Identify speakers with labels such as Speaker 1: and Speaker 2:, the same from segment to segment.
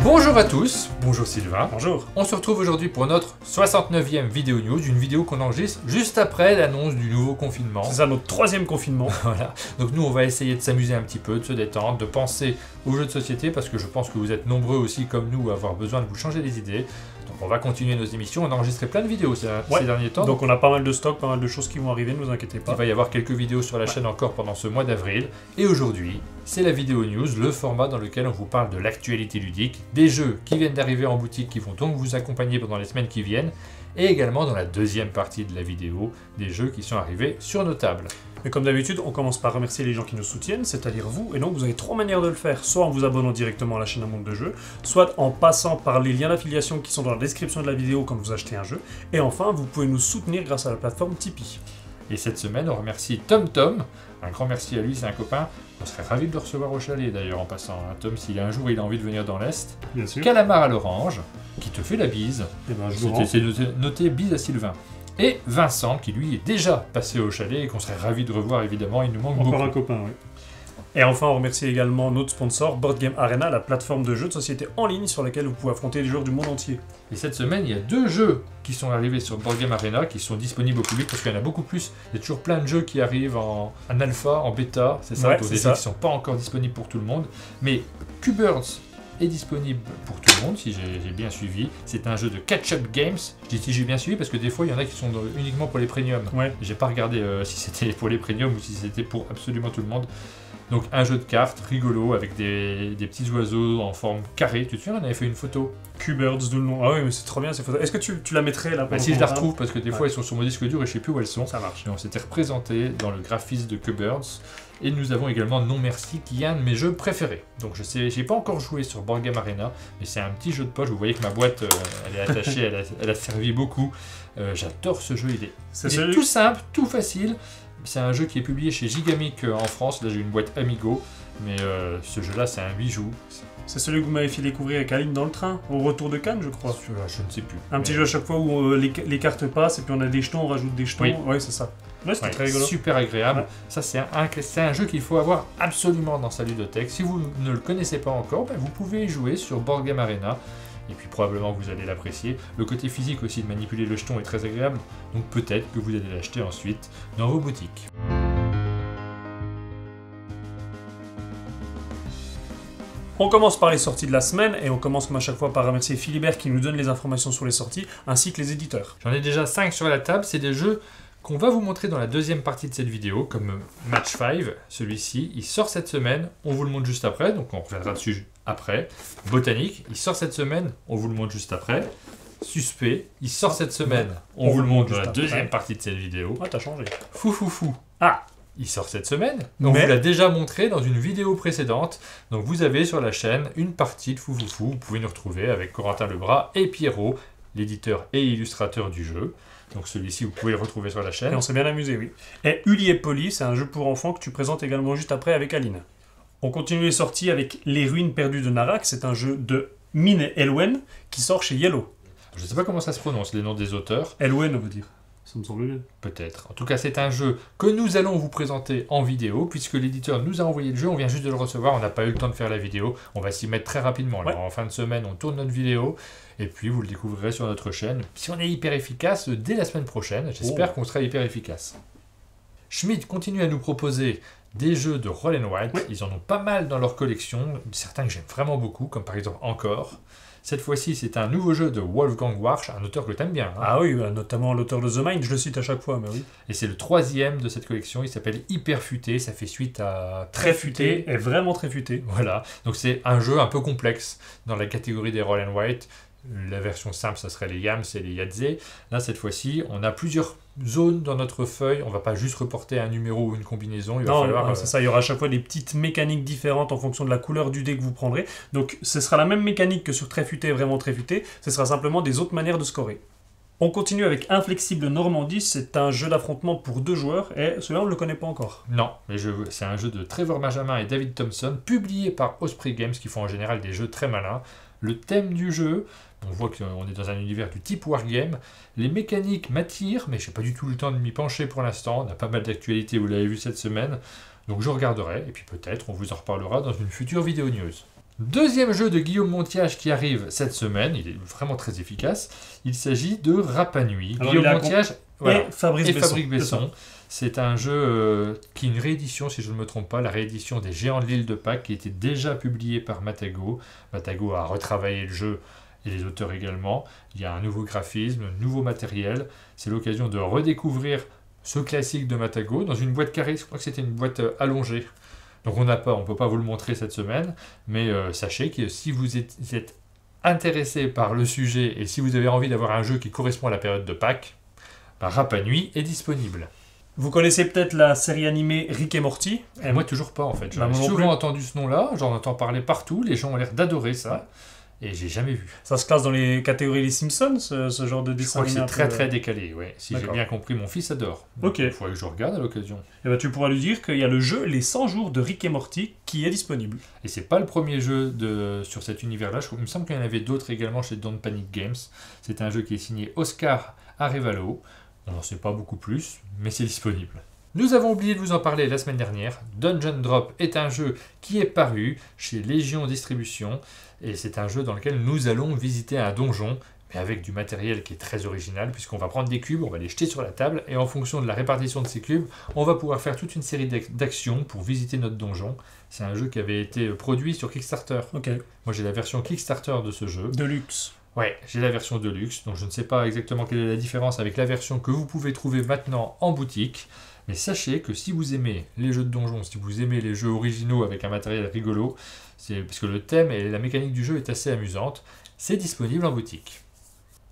Speaker 1: Bonjour à tous, bonjour Sylvain.
Speaker 2: Bonjour.
Speaker 1: On se retrouve aujourd'hui pour notre 69e vidéo news, une vidéo qu'on enregistre juste après l'annonce du nouveau confinement.
Speaker 2: C'est ça, notre troisième confinement.
Speaker 1: Voilà. Donc nous on va essayer de s'amuser un petit peu, de se détendre, de penser aux jeux de société parce que je pense que vous êtes nombreux aussi comme nous à avoir besoin de vous changer les idées. Donc on va continuer nos émissions, on a enregistré plein de vidéos ces derniers temps.
Speaker 2: Donc on a pas mal de stock, pas mal de choses qui vont arriver, ne vous inquiétez pas.
Speaker 1: Il va y avoir quelques vidéos sur la chaîne encore pendant ce mois d'avril. Et aujourd'hui, c'est la vidéo news, le format dans lequel on vous parle de l'actualité ludique, des jeux qui viennent d'arriver en boutique, qui vont donc vous accompagner pendant les semaines qui viennent, et également dans la deuxième partie de la vidéo, des jeux qui sont arrivés sur nos tables.
Speaker 2: Mais comme d'habitude, on commence par remercier les gens qui nous soutiennent, c'est-à-dire vous, et donc vous avez trois manières de le faire, soit en vous abonnant directement à la chaîne Un Monde de Jeux, soit en passant par les liens d'affiliation qui sont dans la description de la vidéo quand vous achetez un jeu, et enfin, vous pouvez nous soutenir grâce à la plateforme Tipeee.
Speaker 1: Et cette semaine, on remercie Tom, un grand merci à lui, c'est un copain. On serait ravis de le recevoir au chalet d'ailleurs en passant. Hein. Tom, si un jour il a envie de venir dans l'Est.
Speaker 2: Bien sûr.
Speaker 1: Calamar à l'orange, qui te fait la bise.
Speaker 2: Et ben, je vous
Speaker 1: C'est noté bise à Sylvain. Et Vincent, qui lui est déjà passé au chalet et qu'on serait ravis de revoir évidemment, il nous manque beaucoup.
Speaker 2: Encore un copain, oui. Et enfin, on remercie également notre sponsor, Board Game Arena, la plateforme de jeux de société en ligne sur laquelle vous pouvez affronter les joueurs du monde entier.
Speaker 1: Et cette semaine, il y a deux jeux qui sont arrivés sur Board Game Arena, qui sont disponibles au public, parce qu'il y en a beaucoup plus. Il y a toujours plein de jeux qui arrivent en alpha, en bêta, c'est ça,
Speaker 2: Ouais,
Speaker 1: donc
Speaker 2: c'est
Speaker 1: des
Speaker 2: ça.
Speaker 1: jeux qui ne sont pas encore disponibles pour tout le monde. Mais Q-Birds est disponible pour tout le monde, si j'ai bien suivi. C'est un jeu de catch-up games. Je dis si j'ai bien suivi, parce que des fois, il y en a qui sont uniquement pour les premiums.
Speaker 2: Ouais.
Speaker 1: J'ai pas regardé si c'était pour les premiums ou si c'était pour absolument tout le monde. Donc un jeu de cartes rigolo avec des petits oiseaux en forme carrée. Tu te souviens, on avait fait une photo.
Speaker 2: Q-Birds, d'où le nom. Ah oui, mais c'est trop bien ces photos. Est-ce que tu la mettrais là
Speaker 1: Bah, si je la retrouve, parce que des fois elles sont sur mon disque dur et je sais plus où elles sont.
Speaker 2: Ça marche.
Speaker 1: Et on s'était représenté dans le graphisme de Q-Birds. Et nous avons également Non Merci, qui est un de mes jeux préférés. Donc je sais, j'ai pas encore joué sur Board Game Arena, mais c'est un petit jeu de poche. Vous voyez que ma boîte, elle est attachée, elle a servi beaucoup. J'adore ce jeu, il est tout simple, tout facile. C'est un jeu qui est publié chez Gigamic en France. Là j'ai une boîte Amigo, mais ce jeu-là c'est un bijou.
Speaker 2: C'est celui que vous m'avez fait découvrir avec Aline dans le train, au retour de Cannes, je crois.
Speaker 1: Je ne sais plus.
Speaker 2: Un petit jeu à chaque fois où les cartes passent et puis on a des jetons, on rajoute des jetons.
Speaker 1: Oui.
Speaker 2: Ouais, c'est ça. Ouais, c'était très rigolo.
Speaker 1: Super agréable.
Speaker 2: Ouais.
Speaker 1: Ça, c'est un jeu qu'il faut avoir absolument dans sa ludothèque. Si vous ne le connaissez pas encore, ben, vous pouvez y jouer sur Board Game Arena. Et puis probablement que vous allez l'apprécier. Le côté physique aussi de manipuler le jeton est très agréable. Donc peut-être que vous allez l'acheter ensuite dans vos boutiques.
Speaker 2: On commence par les sorties de la semaine et on commence comme à chaque fois par remercier Philibert qui nous donne les informations sur les sorties ainsi que les éditeurs.
Speaker 1: J'en ai déjà 5 sur la table. C'est des jeux qu'on va vous montrer dans la deuxième partie de cette vidéo, comme Match 5. Celui-ci, il sort cette semaine. On vous le montre juste après, donc on reviendra dessus après. Botanique, il sort cette semaine. On vous le montre juste après. Suspect, il sort cette semaine. On vous le montre dans la deuxième partie de cette vidéo.
Speaker 2: Ah, t'as changé.
Speaker 1: Fou.
Speaker 2: Ah,
Speaker 1: il sort cette semaine. Donc
Speaker 2: Mais-
Speaker 1: on vous l'a déjà montré dans une vidéo précédente. Donc vous avez sur la chaîne une partie de Fou. Vous pouvez nous retrouver avec Corentin Lebras et Pierrot, l'éditeur et illustrateur du jeu. Donc celui-ci, vous pouvez le retrouver sur la chaîne.
Speaker 2: et on s'est bien amusé, oui. Et Uli et Polly, c'est un jeu pour enfants que tu présentes également juste après avec Aline. On continue les sorties avec Les Ruines perdues de Narak, c'est un jeu de Mine et Elwen qui sort chez Yellow.
Speaker 1: Je ne sais pas comment ça se prononce, les noms des auteurs.
Speaker 2: Elwen, on veut dire. Ça me semble bien.
Speaker 1: Peut-être. En tout cas, c'est un jeu que nous allons vous présenter en vidéo, puisque l'éditeur nous a envoyé le jeu, on vient juste de le recevoir, on n'a pas eu le temps de faire la vidéo, on va s'y mettre très rapidement. Alors, en fin de semaine, on tourne notre vidéo, et puis vous le découvrirez sur notre chaîne. Si on est hyper efficace, dès la semaine prochaine, j'espère qu'on sera hyper efficace. Schmidt continue à nous proposer des jeux de roll and write, ils en ont pas mal dans leur collection, certains que j'aime vraiment beaucoup, comme par exemple Encore. Cette fois-ci, c'est un nouveau jeu de Wolfgang Warsch, un auteur que tu aimes bien. Hein.
Speaker 2: Ah oui, notamment l'auteur de The Mind, je le cite à chaque fois, mais oui.
Speaker 1: Et c'est le 3e de cette collection, il s'appelle Hyper Futé, ça fait suite à
Speaker 2: Très futé, et vraiment très futé.
Speaker 1: Voilà, donc c'est un jeu un peu complexe dans la catégorie des roll and write. La version simple, ça serait les Yams et les Yadze. Là, cette fois-ci, on a plusieurs zones dans notre feuille. On va pas juste reporter un numéro ou une combinaison. Il va falloir...
Speaker 2: c'est ça, il y aura à chaque fois des petites mécaniques différentes en fonction de la couleur du dé que vous prendrez. Donc, ce sera la même mécanique que sur Très futé, vraiment très futé. Ce sera simplement des autres manières de scorer. On continue avec Inflexible Normandie. C'est un jeu d'affrontement pour 2 joueurs. Et celui-là, on ne le connaît pas encore.
Speaker 1: Non, mais c'est un jeu de Trevor Benjamin et David Thompson, publié par Osprey Games, qui font en général des jeux très malins. Le thème du jeu, on voit qu'on est dans un univers du type wargame. Les mécaniques m'attirent, mais je n'ai pas du tout le temps de m'y pencher pour l'instant. On a pas mal d'actualités, vous l'avez vu cette semaine. Donc je regarderai, et puis peut-être on vous en reparlera dans une future vidéo news. Deuxième jeu de Guillaume Montiage qui arrive cette semaine, il est vraiment très efficace. Il s'agit de Rapa Nui.
Speaker 2: Alors,
Speaker 1: Guillaume Montiage
Speaker 2: et Fabrice
Speaker 1: Besson. C'est un jeu qui est une réédition, si je ne me trompe pas, la réédition des Géants de l'île de Pâques qui était déjà publié par Matago. Matago a retravaillé le jeu et les auteurs également. Il y a un nouveau graphisme, un nouveau matériel. C'est l'occasion de redécouvrir ce classique de Matago dans une boîte carrée. Je crois que c'était une boîte allongée. Donc on ne peut pas vous le montrer cette semaine, mais sachez que si vous êtes intéressé par le sujet et si vous avez envie d'avoir un jeu qui correspond à la période de Pâques, Rapa Nui est disponible.
Speaker 2: Vous connaissez peut-être la série animée Rick et Morty?
Speaker 1: Et moi toujours pas en fait. J'ai
Speaker 2: Moi non
Speaker 1: souvent
Speaker 2: plus.
Speaker 1: entendu ce nom-là, j'en entends parler partout, les gens ont l'air d'adorer ça, et j'ai jamais vu.
Speaker 2: Ça se classe dans les catégories des Simpsons, ce genre de
Speaker 1: Je
Speaker 2: dessin
Speaker 1: crois que
Speaker 2: animé
Speaker 1: c'est
Speaker 2: un peu,
Speaker 1: très décalé, ouais. Si j'ai
Speaker 2: D'accord.
Speaker 1: bien compris, mon fils adore.
Speaker 2: Ok.
Speaker 1: Il faudrait que je regarde à l'occasion.
Speaker 2: Et ben, tu pourras lui dire qu'il y a le jeu Les 100 jours de Rick et Morty qui est disponible.
Speaker 1: Et c'est pas le premier jeu sur cet univers-là. Il me semble qu'il y en avait d'autres également chez Don't Panic Games. C'est un jeu qui est signé Oscar Arevalo. On n'en sait pas beaucoup plus, mais c'est disponible. Nous avons oublié de vous en parler la semaine dernière. Dungeon Drop est un jeu qui est paru chez Légion Distribution. Et c'est un jeu dans lequel nous allons visiter un donjon, mais avec du matériel qui est très original, puisqu'on va prendre des cubes, on va les jeter sur la table, et en fonction de la répartition de ces cubes, on va pouvoir faire toute une série d'actions pour visiter notre donjon. C'est un jeu qui avait été produit sur Kickstarter.
Speaker 2: Ok.
Speaker 1: Moi j'ai la version Kickstarter de ce jeu.
Speaker 2: Deluxe.
Speaker 1: Ouais, j'ai la version Deluxe, donc je ne sais pas exactement quelle est la différence avec la version que vous pouvez trouver maintenant en boutique. Mais sachez que si vous aimez les jeux de donjon, si vous aimez les jeux originaux avec un matériel rigolo, c'est parce que le thème et la mécanique du jeu est assez amusante, c'est disponible en boutique.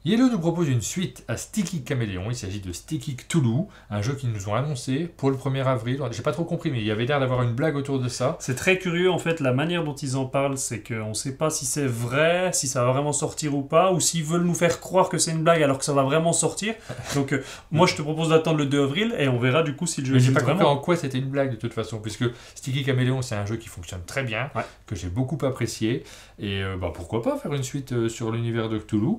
Speaker 1: Yellow nous propose une suite à Sticky Caméléon. Il s'agit de Sticky Cthulhu, un jeu qu'ils nous ont annoncé pour le 1er avril. J'ai pas trop compris, mais il y avait l'air d'avoir une blague autour de ça.
Speaker 2: C'est très curieux en fait, la manière dont ils en parlent, c'est qu'on ne sait pas si c'est vrai, si ça va vraiment sortir ou pas, ou s'ils veulent nous faire croire que c'est une blague alors que ça va vraiment sortir. Donc moi je te propose d'attendre le 2 avril et on verra du coup si le jeu
Speaker 1: Mais j'ai
Speaker 2: existe
Speaker 1: pas compris
Speaker 2: vraiment.
Speaker 1: en quoi c'était une blague de toute façon, puisque Sticky Caméléon c'est un jeu qui fonctionne très bien,
Speaker 2: Ouais.
Speaker 1: que j'ai beaucoup apprécié, et pourquoi pas faire une suite sur l'univers de Cthulhu.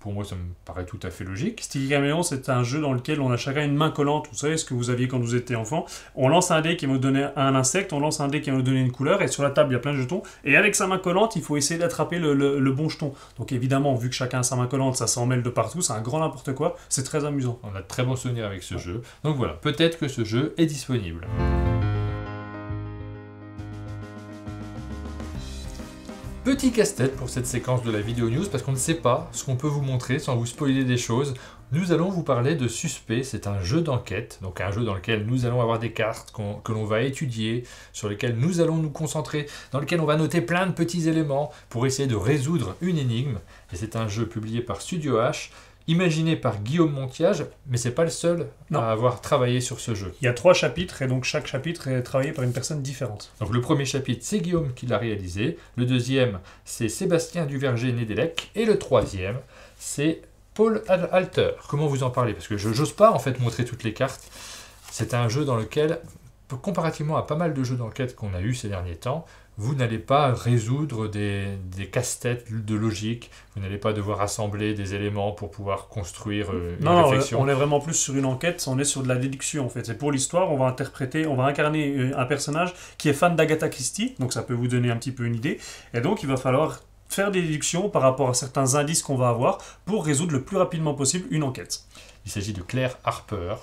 Speaker 1: Pour moi, ça me paraît tout à fait logique.
Speaker 2: Sticky Caméléon, c'est un jeu dans lequel on a chacun une main collante. Vous savez ce que vous aviez quand vous étiez enfant. On lance un dé qui va nous donner un insecte, on lance un dé qui va nous donner une couleur, et sur la table il y a plein de jetons. Et avec sa main collante, il faut essayer d'attraper le bon jeton. Donc évidemment, vu que chacun a sa main collante, ça s'en mêle de partout, c'est un grand n'importe quoi. C'est très amusant.
Speaker 1: On a de très bons souvenirs avec ce jeu. Donc voilà, peut-être que ce jeu est disponible. Petit casse-tête pour cette séquence de la vidéo news, parce qu'on ne sait pas ce qu'on peut vous montrer sans vous spoiler des choses. Nous allons vous parler de Suspect, c'est un jeu d'enquête, donc un jeu dans lequel nous allons avoir des cartes que l'on va étudier, sur lesquelles nous allons nous concentrer, dans lequel on va noter plein de petits éléments pour essayer de résoudre une énigme. Et c'est un jeu publié par Studio H, imaginé par Guillaume Montiage, mais c'est pas le seul
Speaker 2: Non.
Speaker 1: à avoir travaillé sur ce jeu.
Speaker 2: Il y a 3 chapitres, et donc chaque chapitre est travaillé par une personne différente.
Speaker 1: Donc le premier chapitre, c'est Guillaume qui l'a réalisé. Le deuxième, c'est Sébastien Duverger-Nédélec. Et le troisième, c'est Paul Alter. Comment vous en parlez? Parce que je n'ose pas en fait montrer toutes les cartes. C'est un jeu dans lequel, comparativement à pas mal de jeux d'enquête qu'on a eu ces derniers temps, vous n'allez pas résoudre des casse-têtes de logique, vous n'allez pas devoir assembler des éléments pour pouvoir construire une réflexion.
Speaker 2: On est vraiment plus sur une enquête, on est sur de la déduction en fait. C'est pour l'histoire, on va incarner un personnage qui est fan d'Agatha Christie, donc ça peut vous donner un petit peu une idée, et donc il va falloir faire des déductions par rapport à certains indices qu'on va avoir pour résoudre le plus rapidement possible une enquête.
Speaker 1: Il s'agit de Claire Harper.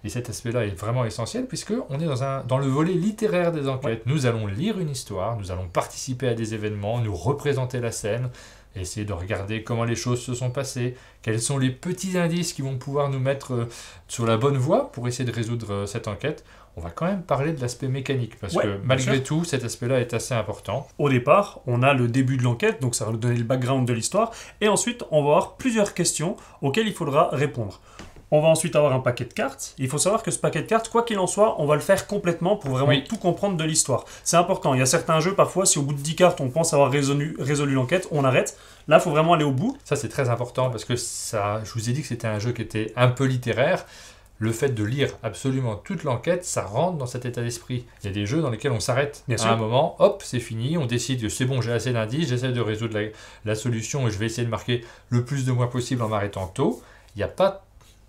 Speaker 1: Et cet aspect-là est vraiment essentiel puisqu'on est dans le volet littéraire des enquêtes. Ouais. Nous allons lire une histoire, nous allons participer à des événements, nous représenter la scène, essayer de regarder comment les choses se sont passées, quels sont les petits indices qui vont pouvoir nous mettre sur la bonne voie pour essayer de résoudre cette enquête. On va quand même parler de l'aspect mécanique, parce que malgré tout, cet aspect-là est assez important.
Speaker 2: Au départ, on a le début de l'enquête, donc ça va nous donner le background de l'histoire, et ensuite, on va avoir plusieurs questions auxquelles il faudra répondre. On va ensuite avoir un paquet de cartes. Il faut savoir que ce paquet de cartes, quoi qu'il en soit, on va le faire complètement pour vraiment tout comprendre de l'histoire. C'est important. Il y a certains jeux, parfois, si au bout de 10 cartes, on pense avoir résolu l'enquête, on arrête. Là, il faut vraiment aller au bout.
Speaker 1: Ça, c'est très important parce que ça, je vous ai dit que c'était un jeu qui était un peu littéraire. Le fait de lire absolument toute l'enquête, ça rentre dans cet état d'esprit. Il y a des jeux dans lesquels on s'arrête à un moment, hop, c'est fini, on décide, c'est bon, j'ai assez d'indices, j'essaie de résoudre la solution et je vais essayer de marquer le plus de points possible en m'arrêtant tôt. Il n'y a pas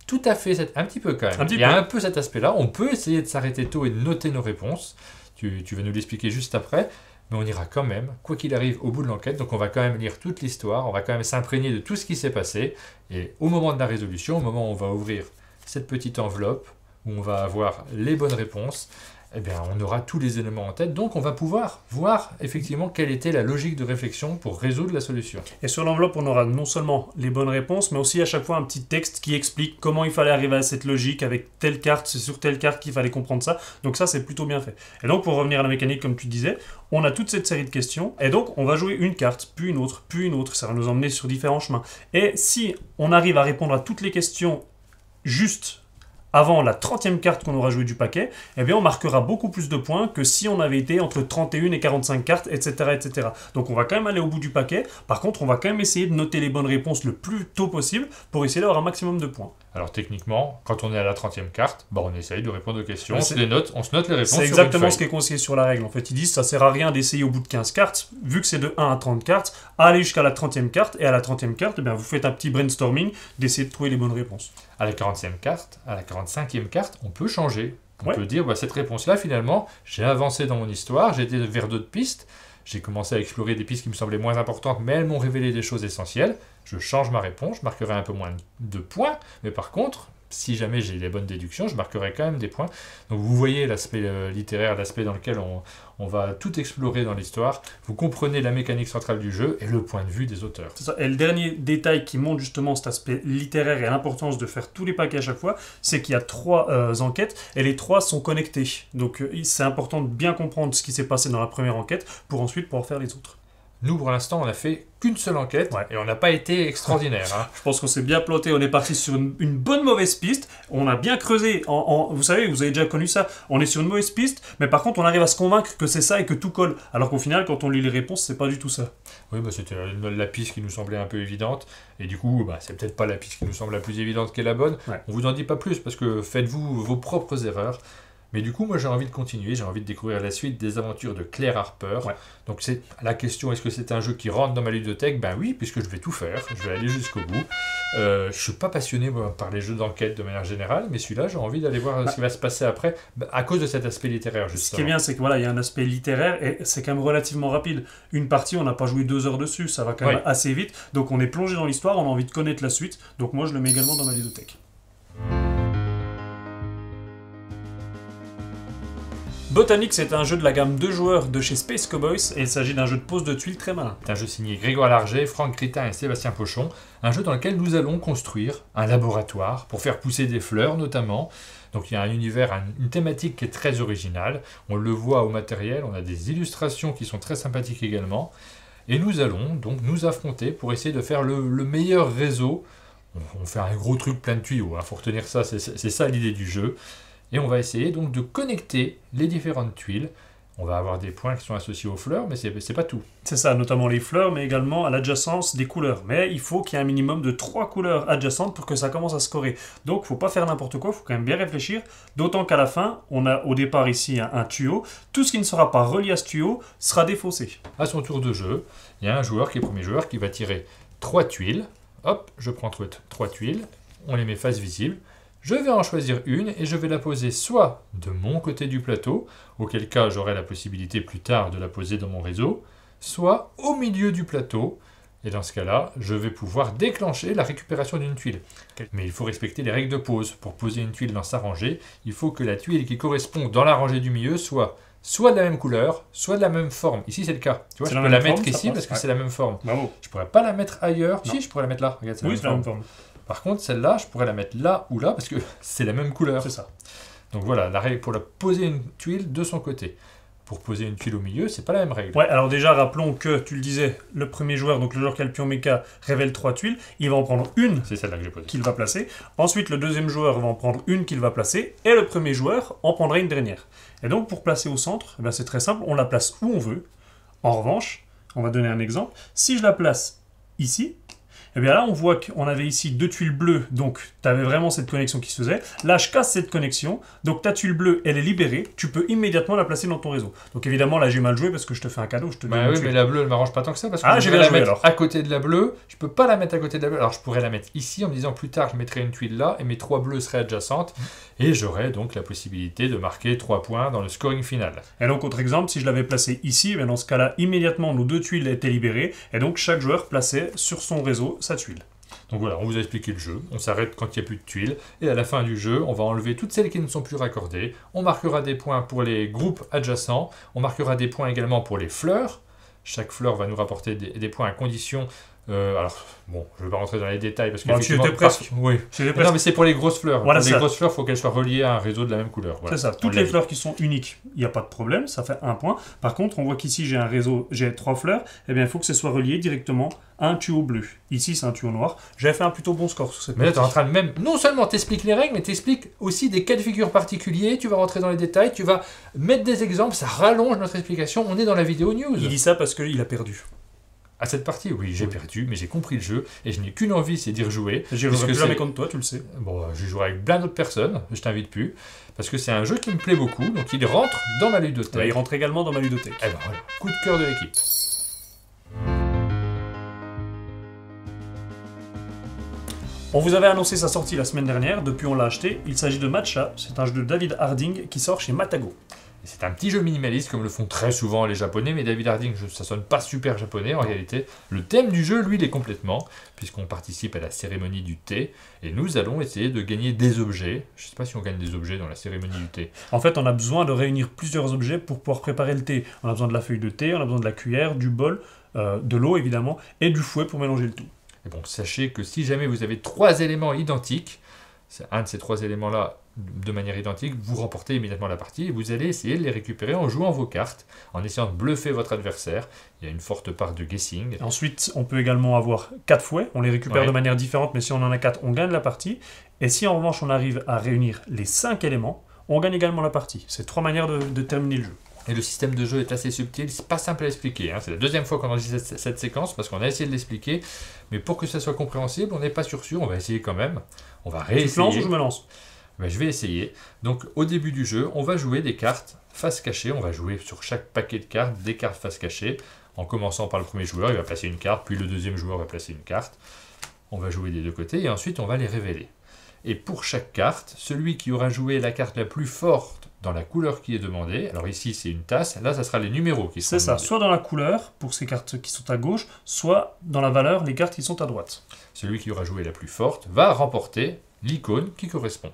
Speaker 1: tout à fait, un petit peu quand même. Il y a un peu cet aspect-là, on peut essayer de s'arrêter tôt et de noter nos réponses. Tu vas nous l'expliquer juste après. mais on ira quand même, quoi qu'il arrive, au bout de l'enquête. Donc on va quand même lire toute l'histoire, on va quand même s'imprégner de tout ce qui s'est passé. Et au moment de la résolution, au moment où on va ouvrir cette petite enveloppe, où on va avoir les bonnes réponses, eh bien, on aura tous les éléments en tête. Donc on va pouvoir voir effectivement quelle était la logique de réflexion pour résoudre la solution.
Speaker 2: Et sur l'enveloppe, on aura non seulement les bonnes réponses, mais aussi à chaque fois un petit texte qui explique comment il fallait arriver à cette logique avec telle carte, c'est sur telle carte qu'il fallait comprendre ça. Donc ça, c'est plutôt bien fait. Et donc pour revenir à la mécanique, comme tu disais, on a toute cette série de questions, et donc on va jouer une carte, puis une autre, puis une autre. Ça va nous emmener sur différents chemins. Et si on arrive à répondre à toutes les questions juste avant la 30e carte qu'on aura jouée du paquet, eh bien on marquera beaucoup plus de points que si on avait été entre 31 et 45 cartes, etc., etc. Donc on va quand même aller au bout du paquet. Par contre, on va quand même essayer de noter les bonnes réponses le plus tôt possible pour essayer d'avoir un maximum de points.
Speaker 1: Alors techniquement, quand on est à la 30e carte, on essaye de répondre aux questions, on se note les réponses.
Speaker 2: C'est exactement ce qui est conseillé sur la règle. En fait, ils disent ça sert à rien d'essayer au bout de 15 cartes, vu que c'est de 1 à 30 cartes, à aller jusqu'à la 30e carte, et à la 30e carte, eh bien, vous faites un petit brainstorming d'essayer de trouver les bonnes réponses.
Speaker 1: À la 40e carte, à la 45e carte, on peut changer. On peut dire, cette réponse-là, finalement, j'ai avancé dans mon histoire, j'ai été vers d'autres pistes, j'ai commencé à explorer des pistes qui me semblaient moins importantes, mais elles m'ont révélé des choses essentielles. Je change ma réponse, je marquerai un peu moins de points, mais par contre, si jamais j'ai les bonnes déductions, je marquerai quand même des points. Donc vous voyez l'aspect littéraire, l'aspect dans lequel on va tout explorer dans l'histoire. Vous comprenez la mécanique centrale du jeu et le point de vue des auteurs.
Speaker 2: C'est ça. Et le dernier détail qui montre justement cet aspect littéraire et l'importance de faire tous les paquets à chaque fois, c'est qu'il y a 3 enquêtes et les 3 sont connectées. Donc c'est important de bien comprendre ce qui s'est passé dans la première enquête pour ensuite pouvoir faire les autres.
Speaker 1: Nous, pour l'instant, on n'a fait qu'une seule enquête et on n'a pas été extraordinaire.
Speaker 2: Je pense qu'on s'est bien planté, on est parti sur une bonne mauvaise piste, on a bien creusé, vous savez, vous avez déjà connu ça, on est sur une mauvaise piste, mais par contre on arrive à se convaincre que c'est ça et que tout colle, alors qu'au final, quand on lit les réponses, c'est pas du tout ça.
Speaker 1: Oui, c'était la piste qui nous semblait un peu évidente, et du coup, c'est peut-être pas la piste qui nous semble la plus évidente qui est la bonne. On vous en dit pas plus, parce que faites-vous vos propres erreurs. Mais du coup, moi j'ai envie de continuer, j'ai envie de découvrir la suite des aventures de Claire Harper. Donc c'est la question, est-ce que c'est un jeu qui rentre dans ma ludothèque? Ben oui, puisque je vais tout faire, je vais aller jusqu'au bout. Je suis pas passionné par les jeux d'enquête de manière générale, mais celui-là j'ai envie d'aller voir ce qui va se passer après, à cause de cet aspect littéraire justement.
Speaker 2: Ce qui est bien, c'est que il y a un aspect littéraire et c'est quand même relativement rapide. Une partie, on n'a pas joué 2 heures dessus, ça va quand même assez vite. Donc on est plongé dans l'histoire, on a envie de connaître la suite. Donc moi je le mets également dans ma ludothèque. Botanique, c'est un jeu de la gamme 2 joueurs de chez Space Cowboys et il s'agit d'un jeu de pose de tuiles très malin.
Speaker 1: C'est un jeu signé Grégoire Larget, Franck Gritin et Sébastien Pochon, un jeu dans lequel nous allons construire un laboratoire pour faire pousser des fleurs notamment. Donc il y a un univers, une thématique qui est très originale, on le voit au matériel, on a des illustrations qui sont très sympathiques également, et nous allons donc nous affronter pour essayer de faire le meilleur réseau. On fait un gros truc plein de tuyaux, faut retenir ça, c'est ça l'idée du jeu. Et on va essayer donc de connecter les différentes tuiles. On va avoir des points qui sont associés aux fleurs, mais c'est pas tout.
Speaker 2: C'est ça, notamment les fleurs, mais également à l'adjacence des couleurs. Mais il faut qu'il y ait un minimum de 3 couleurs adjacentes pour que ça commence à scorer. Donc il ne faut pas faire n'importe quoi, il faut quand même bien réfléchir. D'autant qu'à la fin, on a au départ ici un tuyau. Tout ce qui ne sera pas relié à ce tuyau sera défaussé.
Speaker 1: À son tour de jeu, il y a un joueur qui est premier joueur qui va tirer 3 tuiles. Hop, je prends 3 tuiles, on les met face visible. Je vais en choisir une et je vais la poser soit de mon côté du plateau, auquel cas j'aurai la possibilité plus tard de la poser dans mon réseau, soit au milieu du plateau, et dans ce cas-là, je vais pouvoir déclencher la récupération d'une tuile. Mais il faut respecter les règles de pose. Pour poser une tuile dans sa rangée, il faut que la tuile qui correspond dans la rangée du milieu soit de la même couleur, soit de la même forme. Ici, c'est le cas. Tu vois, je peux la mettre ici parce que c'est la même forme.
Speaker 2: Bravo.
Speaker 1: Je pourrais pas la mettre ailleurs.
Speaker 2: Non.
Speaker 1: Si, je pourrais la mettre là. Regarde,
Speaker 2: oui, c'est la même forme.
Speaker 1: Par contre, celle-là, je pourrais la mettre là ou là parce que c'est la même couleur.
Speaker 2: C'est ça.
Speaker 1: Donc voilà, la règle pour poser une tuile de son côté. Pour poser une tuile au milieu, c'est pas la même règle.
Speaker 2: Ouais, alors déjà, rappelons que, tu le disais, le premier joueur, donc le joueur qui a le pion méca, révèle 3 tuiles. Il va en prendre une
Speaker 1: c'est celle-là que j'ai posée.
Speaker 2: Qu'il va placer. Ensuite, le deuxième joueur va en prendre une qu'il va placer. Et le premier joueur en prendra une dernière. Et donc, pour placer au centre, eh bien, c'est très simple, on la place où on veut. En revanche, on va donner un exemple. Si je la place ici, Et bien là, on voit qu'on avait ici 2 tuiles bleues, donc tu avais vraiment cette connexion qui se faisait. Là, je casse cette connexion, donc ta tuile bleue, elle est libérée, tu peux immédiatement la placer dans ton réseau. Donc évidemment, là, j'ai mal joué parce que je te fais un cadeau, je te donne
Speaker 1: Bah
Speaker 2: une
Speaker 1: oui,
Speaker 2: tuile.
Speaker 1: mais la bleue, elle m'arrange pas tant que ça, parce que
Speaker 2: j'ai
Speaker 1: je vais
Speaker 2: bien
Speaker 1: la
Speaker 2: joué,
Speaker 1: mettre
Speaker 2: alors.
Speaker 1: à côté de la bleue, je peux pas la mettre à côté de la bleue, alors je pourrais la mettre ici en me disant plus tard, je mettrai une tuile là, et mes 3 bleues seraient adjacentes, et j'aurais donc la possibilité de marquer 3 points dans le scoring final.
Speaker 2: Et donc, autre exemple, si je l'avais placé ici, dans ce cas-là, immédiatement, nos 2 tuiles étaient libérées, et donc chaque joueur plaçait sur son réseau sa tuile.
Speaker 1: Donc voilà, on vous a expliqué le jeu, on s'arrête quand il n'y a plus de tuiles, et à la fin du jeu, on va enlever toutes celles qui ne sont plus raccordées, on marquera des points pour les groupes adjacents, on marquera des points également pour les fleurs, chaque fleur va nous rapporter des points à condition. Alors, bon, je ne vais pas rentrer dans les détails parce que.
Speaker 2: Bon, tu étais presque.
Speaker 1: Oui. Non, mais c'est pour les grosses fleurs.
Speaker 2: Voilà,
Speaker 1: pour les grosses fleurs, il faut qu'elles soient reliées à un réseau de la même couleur. Voilà.
Speaker 2: C'est ça. Toutes les fleurs qui sont uniques, il n'y a pas de problème, ça fait 1 point. Par contre, on voit qu'ici, j'ai un réseau, j'ai 3 fleurs, et bien il faut que ce soit relié directement à un tuyau bleu. Ici, c'est un tuyau noir. J'avais fait un plutôt bon score sur cette
Speaker 1: Mais là, tu es
Speaker 2: partie.
Speaker 1: en train de même. Non seulement t'expliques les règles, mais t'expliques aussi des cas de figure particuliers. Tu vas rentrer dans les détails, tu vas mettre des exemples, ça rallonge notre explication. On est dans la vidéo news.
Speaker 2: Il dit ça parce qu'il a perdu.
Speaker 1: À cette partie, oui, j'ai perdu, mais j'ai compris le jeu et je n'ai qu'une envie, c'est d'y rejouer.
Speaker 2: J'y reviens plus jamais contre toi, tu le sais.
Speaker 1: Bon, je jouerai avec plein d'autres personnes, je t'invite plus, parce que c'est un jeu qui me plaît beaucoup, donc il rentre dans ma ludothèque.
Speaker 2: Ouais, il rentre également dans ma ludothèque.
Speaker 1: Et ben voilà, coup de cœur de l'équipe.
Speaker 2: On vous avait annoncé sa sortie la semaine dernière, depuis on l'a acheté. Il s'agit de Matcha, c'est un jeu de David Harding qui sort chez Matago.
Speaker 1: C'est un petit jeu minimaliste comme le font très souvent les japonais, mais David Harding, ça sonne pas super japonais en réalité. Le thème du jeu, lui, l'est complètement, puisqu'on participe à la cérémonie du thé, et nous allons essayer de gagner des objets. Je sais pas si on gagne des objets dans la cérémonie du thé.
Speaker 2: En fait, on a besoin de réunir plusieurs objets pour pouvoir préparer le thé. On a besoin de la feuille de thé, on a besoin de la cuillère, du bol, de l'eau évidemment, et du fouet pour mélanger le tout.
Speaker 1: Et bon, sachez que si jamais vous avez 3 éléments identiques, c'est un de ces 3 éléments-là de manière identique, vous remportez immédiatement la partie et vous allez essayer de les récupérer en jouant vos cartes, en essayant de bluffer votre adversaire. Il y a une forte part de guessing.
Speaker 2: Ensuite, on peut également avoir 4 fouets, on les récupère de manière différente, mais si on en a 4, on gagne la partie. Et si en revanche on arrive à réunir les 5 éléments, on gagne également la partie. C'est 3 manières de terminer le jeu.
Speaker 1: Et le système de jeu est assez subtil, c'est pas simple à expliquer. Hein. C'est la deuxième fois qu'on enregistre cette séquence parce qu'on a essayé de l'expliquer, mais pour que ça soit compréhensible, on n'est pas sûr, on va essayer quand même. On va réessayer.
Speaker 2: Tu te lances ou je me lance?
Speaker 1: Ben, je vais essayer. Donc au début du jeu, on va jouer des cartes face cachée. On va jouer sur chaque paquet de cartes des cartes face cachée. En commençant par le premier joueur, il va placer une carte, puis le deuxième joueur va placer une carte. On va jouer des deux côtés et ensuite on va les révéler. Et pour chaque carte, celui qui aura joué la carte la plus forte dans la couleur qui est demandée, alors ici c'est une tasse, là ça sera les numéros qui seront
Speaker 2: demandés. C'est ça, soit dans la couleur pour ces cartes qui sont à gauche, soit dans la valeur les cartes qui sont à droite.
Speaker 1: Celui qui aura joué la plus forte va remporter l'icône qui correspond.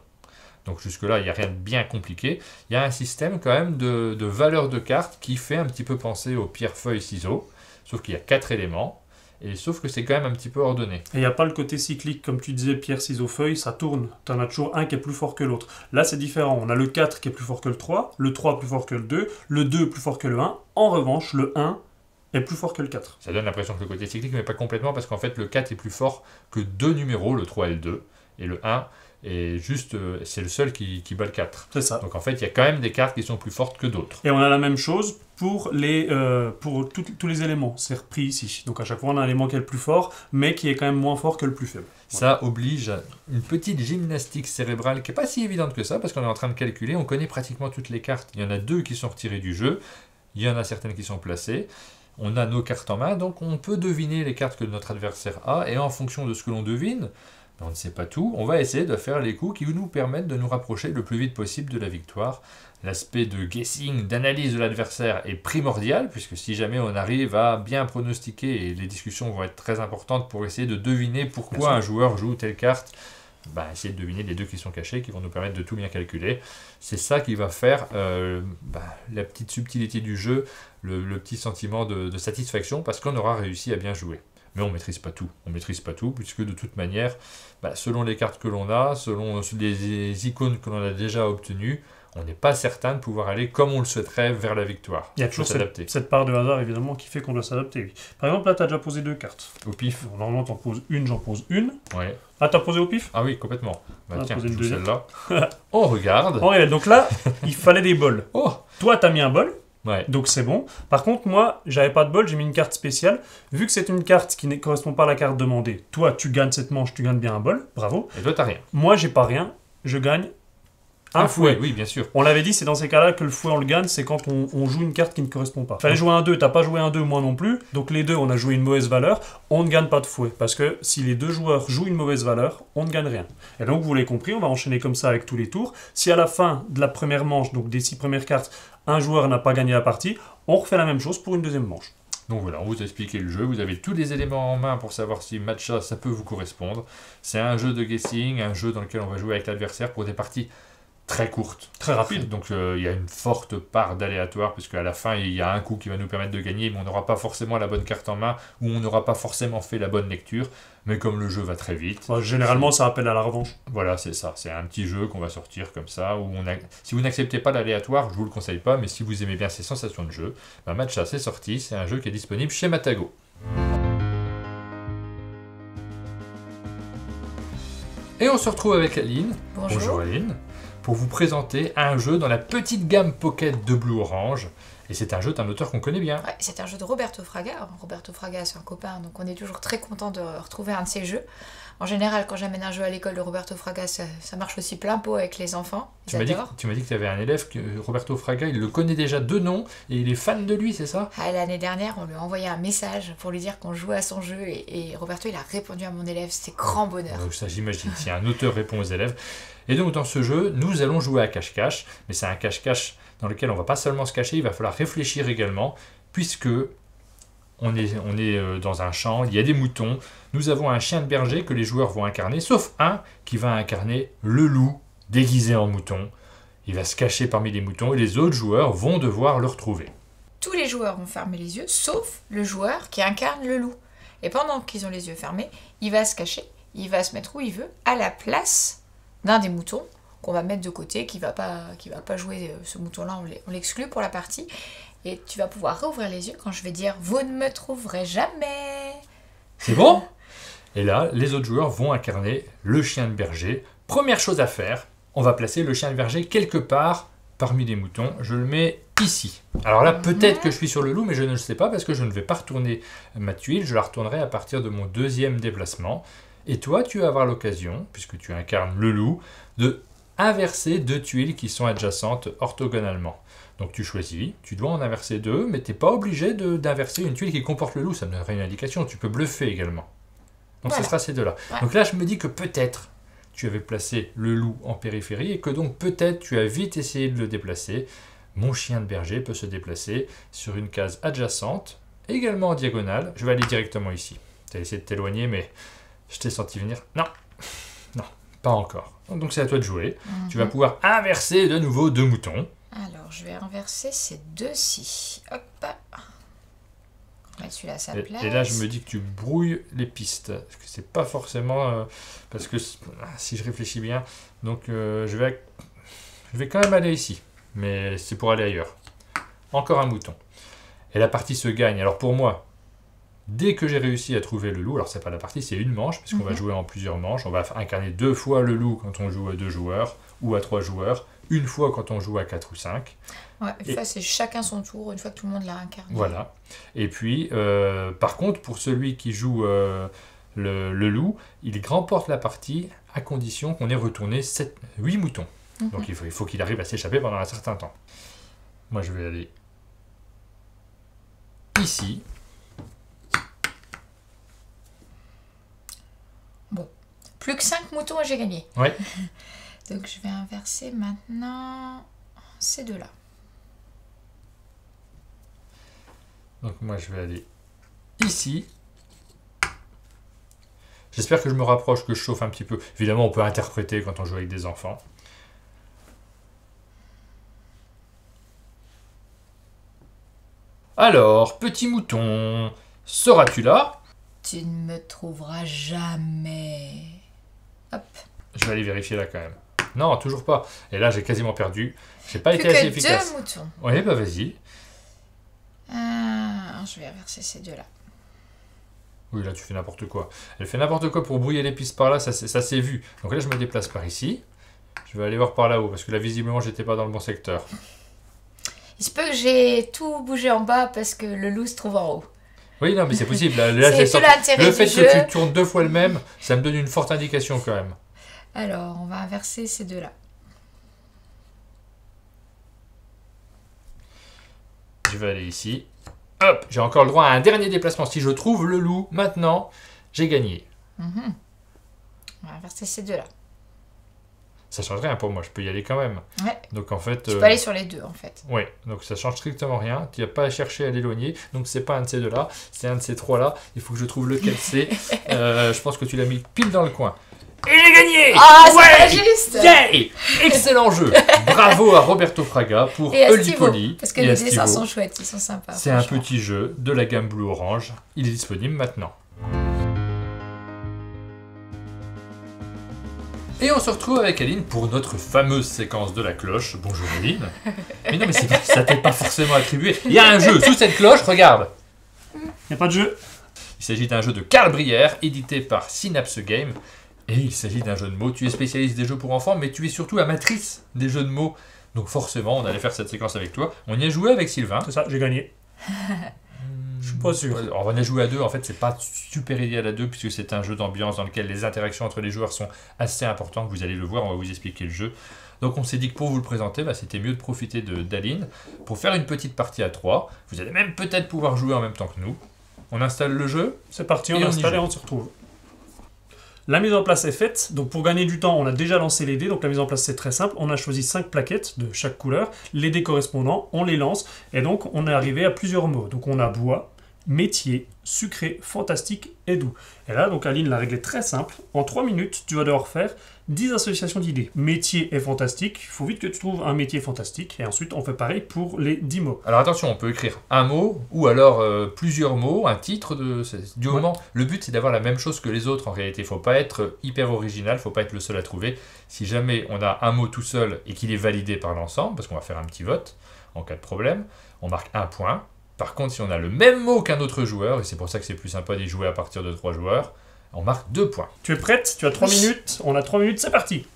Speaker 1: Donc jusque-là, il n'y a rien de bien compliqué. Il y a un système quand même de valeur de cartes qui fait un petit peu penser aux pierre, feuille, ciseaux, sauf qu'il y a 4 éléments. Et sauf que c'est quand même un petit peu ordonné.
Speaker 2: Et il n'y a pas le côté cyclique, comme tu disais, pierre, ciseaux, feuille, ça tourne. Tu en as toujours un qui est plus fort que l'autre. Là, c'est différent. On a le 4 qui est plus fort que le 3 plus fort que le 2 plus fort que le 1. En revanche, le 1 est plus fort que le 4.
Speaker 1: Ça donne l'impression que le côté cyclique, mais pas complètement, parce qu'en fait, le 4 est plus fort que 2 numéros, le 3 et le 2. Et le 1 est juste, c'est le seul qui bat le 4.
Speaker 2: C'est ça.
Speaker 1: Donc en fait, il y a quand même des cartes qui sont plus fortes que d'autres.
Speaker 2: Et on a la même chose pour tous les éléments. C'est repris ici. Donc à chaque fois, on a un élément qui est le plus fort, mais qui est quand même moins fort que le plus faible.
Speaker 1: Ça oblige à une petite gymnastique cérébrale qui n'est pas si évidente que ça, parce qu'on est en train de calculer, on connaît pratiquement toutes les cartes. Il y en a 2 qui sont retirées du jeu, il y en a certaines qui sont placées. On a nos cartes en main, donc on peut deviner les cartes que notre adversaire a, et en fonction de ce que l'on devine, on ne sait pas tout, on va essayer de faire les coups qui nous permettent de nous rapprocher le plus vite possible de la victoire. L'aspect de guessing, d'analyse de l'adversaire est primordial, puisque si jamais on arrive à bien pronostiquer, et les discussions vont être très importantes pour essayer de deviner pourquoi un joueur joue telle carte, essayer de deviner les 2 qui sont cachés, qui vont nous permettre de tout bien calculer. C'est ça qui va faire la petite subtilité du jeu, le petit sentiment de satisfaction, parce qu'on aura réussi à bien jouer. Mais on ne maîtrise pas tout. On maîtrise pas tout, puisque de toute manière, selon les cartes que l'on a, selon les icônes que l'on a déjà obtenues, on n'est pas certain de pouvoir aller comme on le souhaiterait vers la victoire.
Speaker 2: Il y a toujours cette part de hasard, évidemment, qui fait qu'on doit s'adapter. Oui. Par exemple, là, tu as déjà posé 2 cartes.
Speaker 1: Au pif.
Speaker 2: Bon, normalement, tu en poses une, j'en pose une.
Speaker 1: Ouais.
Speaker 2: Ah, tu as posé au pif?
Speaker 1: Ah oui, complètement. Tiens,
Speaker 2: celle-là.
Speaker 1: On regarde.
Speaker 2: Donc là, il fallait des bols.
Speaker 1: Oh.
Speaker 2: Toi, tu as mis un bol.
Speaker 1: Ouais.
Speaker 2: Donc c'est bon. Par contre, moi, j'avais pas de bol, j'ai mis une carte spéciale. Vu que c'est une carte qui ne correspond pas à la carte demandée, toi, tu gagnes cette manche, tu gagnes bien un bol. Bravo.
Speaker 1: Et toi, t'as rien.
Speaker 2: Moi, j'ai pas rien. Je gagne un fouet.
Speaker 1: Oui, bien sûr.
Speaker 2: On l'avait dit, c'est dans ces cas-là que le fouet, on le gagne, c'est quand on joue une carte qui ne correspond pas. Fallait jouer un 2, t'as pas joué un 2, moi non plus. Donc les deux, on a joué une mauvaise valeur. On ne gagne pas de fouet. Parce que si les deux joueurs jouent une mauvaise valeur, on ne gagne rien. Et donc, vous l'avez compris, on va enchaîner comme ça avec tous les tours. Si à la fin de la première manche, donc des 6 premières cartes, un joueur n'a pas gagné la partie, on refait la même chose pour une deuxième manche.
Speaker 1: Donc voilà, on vous a expliqué le jeu, vous avez tous les éléments en main pour savoir si matcha ça peut vous correspondre. C'est un jeu de guessing, un jeu dans lequel on va jouer avec l'adversaire pour des parties très courtes.
Speaker 2: Très rapide.
Speaker 1: Donc il y a une forte part d'aléatoire, puisque à la fin il y a un coup qui va nous permettre de gagner, mais on n'aura pas forcément la bonne carte en main, ou on n'aura pas forcément fait la bonne lecture, mais comme le jeu va très vite...
Speaker 2: Bah, généralement, ça appelle à la revanche.
Speaker 1: Voilà, c'est ça, c'est un petit jeu qu'on va sortir comme ça, où si vous n'acceptez pas l'aléatoire, je vous le conseille pas, mais si vous aimez bien ces sensations de jeu, bah Matcha c'est sorti, c'est un jeu qui est disponible chez Matago. Et on se retrouve avec Aline.
Speaker 3: Bonjour.
Speaker 1: Aline. Pour vous présenter un jeu dans la petite gamme Pocket de Blue Orange. Et c'est un jeu d'un auteur qu'on connaît bien.
Speaker 3: Ouais, c'est un jeu de Roberto Fraga. Alors, Roberto Fraga, c'est un copain, donc on est toujours très content de retrouver un de ses jeux. En général, quand j'amène un jeu à l'école de Roberto Fraga, ça marche aussi plein pot avec les enfants. Ils adorent.
Speaker 1: Tu m'as dit que tu avais un élève, Roberto Fraga, il le connaît déjà de nom, et il est fan de lui, c'est ça?
Speaker 3: L'année dernière, on lui a envoyé un message pour lui dire qu'on jouait à son jeu, et Roberto, il a répondu à mon élève. C'était grand bonheur.
Speaker 1: Ça, j'imagine, si un auteur répond aux élèves. Et donc, dans ce jeu, nous allons jouer à cache-cache, mais c'est un cache-cache dans lequel on va pas seulement se cacher, il va falloir réfléchir également, puisque on est dans un champ, il y a des moutons, nous avons un chien de berger que les joueurs vont incarner, sauf un qui va incarner le loup déguisé en mouton. Il va se cacher parmi les moutons et les autres joueurs vont devoir le retrouver.
Speaker 3: Tous les joueurs vont fermer les yeux, sauf le joueur qui incarne le loup. Et pendant qu'ils ont les yeux fermés, il va se cacher, il va se mettre où il veut, à la place d'un des moutons qu'on va mettre de côté, qui va pas jouer ce mouton-là, on l'exclut pour la partie. Et tu vas pouvoir rouvrir les yeux quand je vais dire « Vous ne me trouverez jamais !»
Speaker 1: C'est bon? Et là, les autres joueurs vont incarner le chien de berger. Première chose à faire, on va placer le chien de berger quelque part parmi les moutons. Je le mets ici. Alors là, peut-être que je suis sur le loup, mais je ne le sais pas parce que je ne vais pas retourner ma tuile. Je la retournerai à partir de mon deuxième déplacement. Et toi, tu vas avoir l'occasion, puisque tu incarnes le loup, de inverser deux tuiles qui sont adjacentes orthogonalement. Donc tu choisis, tu dois en inverser deux, mais tu n'es pas obligé d'inverser une tuile qui comporte le loup, ça me donnerait une indication, tu peux bluffer également. Donc
Speaker 3: voilà.
Speaker 1: Ce sera ces deux-là. Ouais. Donc là, je me dis que peut-être tu avais placé le loup en périphérie et que donc peut-être tu as vite essayé de le déplacer. Mon chien de berger peut se déplacer sur une case adjacente, également en diagonale. Je vais aller directement ici. Tu as essayé de t'éloigner, mais je t'ai senti venir. Non, non, pas encore. Donc c'est à toi de jouer. Tu vas pouvoir inverser de nouveau deux moutons.
Speaker 3: Alors, je vais renverser ces deux-ci. Hop. On va mettre celui-là à sa place.
Speaker 1: Et là, je me dis que tu brouilles les pistes. Parce que c'est pas forcément... parce que si je réfléchis bien... Donc, je vais quand même aller ici. Mais c'est pour aller ailleurs. Encore un mouton. Et la partie se gagne. Alors, pour moi, dès que j'ai réussi à trouver le loup... Alors, c'est pas la partie, c'est une manche. Puisqu'on va jouer en plusieurs manches. On va incarner 2 fois le loup quand on joue à 2 joueurs. Ou à 3 joueurs. Une fois quand on joue à 4 ou 5.
Speaker 3: Ouais, une fois, c'est chacun son tour, une fois que tout le monde l'a incarné.
Speaker 1: Voilà. Et puis, par contre, pour celui qui joue le loup, il remporte la partie à condition qu'on ait retourné 8 moutons. Donc, il faut qu'il arrive à s'échapper pendant un certain temps. Moi, je vais aller ici.
Speaker 3: Bon. Plus que 5 moutons et j'ai gagné.
Speaker 1: Ouais.
Speaker 3: Donc je vais inverser maintenant ces deux-là.
Speaker 1: Donc moi je vais aller ici. J'espère que je me rapproche, que je chauffe un petit peu. Évidemment on peut interpréter quand on joue avec des enfants. Alors, petit mouton, seras-tu là?
Speaker 3: Tu ne me trouveras jamais. Hop.
Speaker 1: Je vais aller vérifier là quand même. Non, toujours pas. Et là, j'ai quasiment perdu. J'ai pas
Speaker 3: Plus
Speaker 1: été
Speaker 3: que
Speaker 1: assez efficace.
Speaker 3: 2 moutons.
Speaker 1: Oui, bah vas-y.
Speaker 3: Je vais inverser ces deux-là.
Speaker 1: Oui, là, tu fais n'importe quoi. Elle fait n'importe quoi pour brouiller les pistes par là, ça s'est vu. Donc là, je me déplace par ici. Je vais aller voir par là-haut, parce que là, visiblement, j'étais pas dans le bon secteur.
Speaker 3: Il se peut que j'ai tout bougé en bas parce que le loup se trouve en haut.
Speaker 1: Oui, non, mais c'est possible. Là,
Speaker 3: C'est tout l'intérêt
Speaker 1: le
Speaker 3: du
Speaker 1: fait
Speaker 3: jeu.
Speaker 1: que tu tournes 2 fois le même, ça me donne une forte indication quand même.
Speaker 3: Alors, on va inverser ces deux-là.
Speaker 1: Je vais aller ici. Hop, j'ai encore le droit à un dernier déplacement. Si je trouve le loup, maintenant, j'ai gagné.
Speaker 3: Mhm. On va inverser ces deux-là.
Speaker 1: Ça change rien pour moi, je peux y aller quand même.
Speaker 3: Ouais.
Speaker 1: Donc en fait...
Speaker 3: Tu peux aller sur les deux, en fait.
Speaker 1: Oui, donc ça change strictement rien. Tu n'as pas à chercher à l'éloigner. Donc c'est pas un de ces deux-là, c'est un de ces trois-là. Il faut que je trouve lequel c'est. Je pense que tu l'as mis pile dans le coin. Et j'ai gagné!
Speaker 3: Ah, c'est pas juste!
Speaker 1: Yeah! Excellent jeu! Bravo à Roberto Fraga pour
Speaker 3: Et à Stivo,
Speaker 1: Eulipoli.
Speaker 3: parce que
Speaker 1: et
Speaker 3: les
Speaker 1: à
Speaker 3: dessins
Speaker 1: Stivo.
Speaker 3: sont chouettes, ils sont sympas.
Speaker 1: C'est un
Speaker 3: franchement.
Speaker 1: petit jeu de la gamme bleu-orange. Il est disponible maintenant. Et on se retrouve avec Aline pour notre fameuse séquence de la cloche. Bonjour Aline. Mais non, mais ça t'est pas forcément attribué. Il y a un jeu sous cette cloche, regarde.
Speaker 2: Il n'y a pas de jeu.
Speaker 1: Il s'agit d'un jeu de Karl Brière, édité par Synapse Games. Et il s'agit d'un jeu de mots. Tu es spécialiste des jeux pour enfants, mais tu es surtout amatrice des jeux de mots. Donc forcément, on allait faire cette séquence avec toi. On y a joué avec Sylvain.
Speaker 2: C'est ça, j'ai gagné. Je suis pas sûr.
Speaker 1: Alors, on a joué à deux, en fait c'est pas super idéal à deux puisque c'est un jeu d'ambiance dans lequel les interactions entre les joueurs sont assez importantes, vous allez le voir, on va vous expliquer le jeu. Donc on s'est dit que pour vous le présenter, c'était mieux de profiter d'Aline pour faire une petite partie à 3. Vous allez même peut-être pouvoir jouer en même temps que nous. On installe le jeu.
Speaker 2: C'est parti,
Speaker 1: Et
Speaker 2: on
Speaker 1: on y
Speaker 2: installe et
Speaker 1: joue.
Speaker 2: on se retrouve. La mise en place est faite, donc pour gagner du temps, on a déjà lancé les dés, donc la mise en place c'est très simple, on a choisi 5 plaquettes de chaque couleur, les dés correspondants, on les lance, et donc on est arrivé à plusieurs mots. Donc on a bois, métier, sucré, fantastique et doux. Et là, donc Aline, la règle est très simple, en 3 minutes, tu vas devoir faire 10 associations d'idées. Métier et fantastique, il faut vite que tu trouves un métier fantastique, et ensuite on fait pareil pour les 10 mots.
Speaker 1: Alors attention, on peut écrire un mot ou alors plusieurs mots, un titre du moment. Le but c'est d'avoir la même chose que les autres en réalité. Il faut pas être hyper original, il faut pas être le seul à trouver. Si jamais on a un mot tout seul et qu'il est validé par l'ensemble, parce qu'on va faire un petit vote en cas de problème, on marque 1 point. Par contre, si on a le même mot qu'un autre joueur, et c'est pour ça que c'est plus sympa d'y jouer à partir de 3 joueurs, on marque 2 points.
Speaker 2: Tu es prête? Tu as 3
Speaker 3: Oui.
Speaker 2: minutes, on a 3 minutes, c'est parti.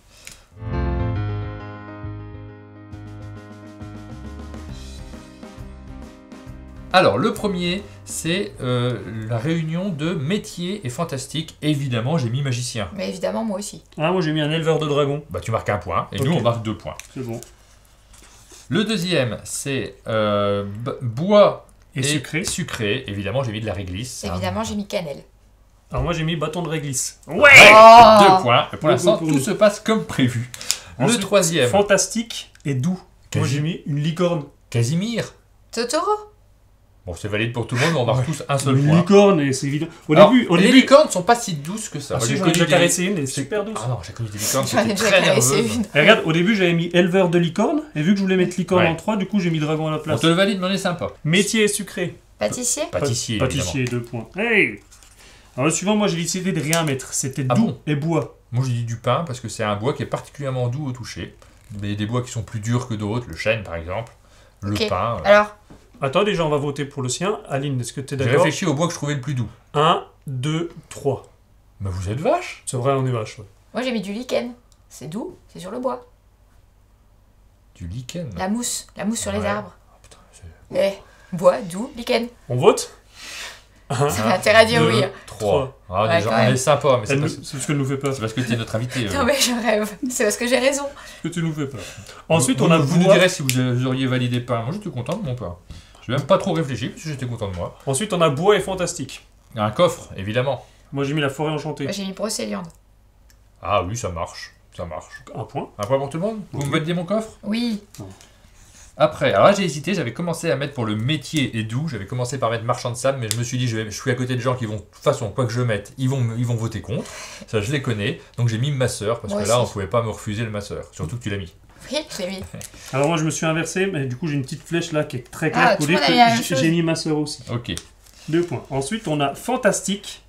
Speaker 1: Alors, le premier, c'est la réunion de métier et fantastique. Évidemment, j'ai mis magicien.
Speaker 3: Mais évidemment, moi aussi.
Speaker 2: Ah, moi j'ai mis un éleveur de dragons,
Speaker 1: Bah, tu marques 1 point, et
Speaker 2: Ok.
Speaker 1: nous, on marque 2 points.
Speaker 2: c'est bon.
Speaker 1: Le deuxième, c'est bois
Speaker 2: Et sucré.
Speaker 1: Sucré, évidemment, j'ai mis de la réglisse.
Speaker 3: Évidemment, j'ai mis cannelle.
Speaker 2: Alors moi j'ai mis bâton de réglisse.
Speaker 1: Ouais,
Speaker 3: Oh
Speaker 1: 2 points. Et pour l'instant, tout se passe comme prévu. Le
Speaker 2: Ensuite,
Speaker 1: troisième,
Speaker 2: fantastique et doux. Moi
Speaker 1: Quasi-
Speaker 2: j'ai mis une licorne.
Speaker 1: Casimir.
Speaker 3: Totoro.
Speaker 1: Bon, c'est valide pour tout le monde, on marque tous un seul
Speaker 2: Une
Speaker 1: point.
Speaker 2: licorne, et c'est évident. Au
Speaker 1: Alors,
Speaker 2: début,
Speaker 1: les licornes sont pas si douces que ça.
Speaker 2: Ah,
Speaker 1: Moi,
Speaker 2: si,
Speaker 1: j'ai
Speaker 2: j'en ai
Speaker 1: connu
Speaker 2: déjà
Speaker 1: des-
Speaker 2: caressé une, elle est super douce.
Speaker 1: Ah non, j'ai connu des licornes,
Speaker 3: J'en ai
Speaker 1: c'était
Speaker 3: déjà
Speaker 1: très
Speaker 3: caressé
Speaker 1: nerveuses.
Speaker 3: une.
Speaker 2: Et regarde, au début j'avais mis éleveur de licorne, et vu que je voulais mettre licorne
Speaker 1: Ouais.
Speaker 2: en 3, du coup j'ai mis dragon à la
Speaker 1: On
Speaker 2: place.
Speaker 1: te le valide, mais on est sympa.
Speaker 2: Métier et sucré.
Speaker 3: Pâtissier.
Speaker 1: Pâtissier,
Speaker 2: Pâtissier, 2 points. Hey. Alors le suivant, moi j'ai décidé de rien mettre. C'était
Speaker 1: Ah
Speaker 2: doux
Speaker 1: bon
Speaker 2: et bois.
Speaker 1: Moi, j'ai dit du pain parce que c'est un bois qui est particulièrement doux au toucher. Mais des bois qui sont plus durs que d'autres, le chêne par exemple, le
Speaker 3: Ok.
Speaker 1: pin.
Speaker 3: Alors,
Speaker 2: Attends, déjà on va voter pour le sien. Aline, est-ce que tu es
Speaker 1: J'ai
Speaker 2: d'accord?
Speaker 1: réfléchi au bois que je trouvais le plus doux.
Speaker 2: 1, 2, 3.
Speaker 1: Mais vous êtes vache.
Speaker 2: C'est vrai, on est vache. Ouais.
Speaker 3: moi j'ai mis du lichen. C'est doux, c'est sur le bois.
Speaker 1: Du lichen.
Speaker 3: La mousse sur les
Speaker 1: Ouais.
Speaker 3: arbres.
Speaker 1: Ah, putain, c'est-
Speaker 3: Bois, doux, lichen.
Speaker 2: On vote?
Speaker 3: Ça a intérêt à dire
Speaker 2: deux.
Speaker 3: oui.
Speaker 1: 3. Ah,
Speaker 3: Ouais,
Speaker 1: déjà,
Speaker 3: quand
Speaker 1: on
Speaker 3: même.
Speaker 1: est sympa, mais
Speaker 2: C'est
Speaker 1: c'est
Speaker 2: parce qu'elle nous fait peur.
Speaker 1: parce que tu es notre invité.
Speaker 3: Non mais je rêve. C'est parce que j'ai raison.
Speaker 2: Que tu nous fais peur. Ensuite,
Speaker 1: vous,
Speaker 2: on a
Speaker 1: vous nous
Speaker 2: bois.
Speaker 1: direz si vous auriez validé pain. Moi, j'étais content de mon pain. J'ai même pas trop réfléchi parce que j'étais content de moi.
Speaker 2: Ensuite, on a bois et fantastique.
Speaker 1: Un coffre, évidemment.
Speaker 2: Moi, j'ai mis la forêt enchantée.
Speaker 3: Moi j'ai mis brocéliande.
Speaker 1: Ah oui, ça marche. Ça marche.
Speaker 2: 1 point.
Speaker 1: Un point pour tout le monde. Vous
Speaker 2: Ok.
Speaker 1: me validez mon coffre?
Speaker 3: Oui.
Speaker 1: Après, alors là j'ai hésité, j'avais commencé à mettre pour le métier et doux, j'avais commencé par mettre marchand de sable, mais je me suis dit, je suis à côté de gens qui vont, de toute façon, quoi que je mette, ils vont voter contre. Ça, je les connais. Donc j'ai mis masseur, parce
Speaker 3: Moi
Speaker 1: que là,
Speaker 3: aussi.
Speaker 1: on pouvait pas me refuser le masseur. Surtout que tu l'as mis.
Speaker 3: Oui, je l'ai mis.
Speaker 2: Alors, moi, je me suis inversé, mais du coup, j'ai une petite flèche là qui est très claire
Speaker 3: Ah,
Speaker 2: pour
Speaker 3: tout le
Speaker 2: dire
Speaker 3: monde a mis la même
Speaker 2: que
Speaker 3: chose.
Speaker 2: j'ai mis ma sœur aussi.
Speaker 1: Ok.
Speaker 2: 2 points. Ensuite, on a fantastique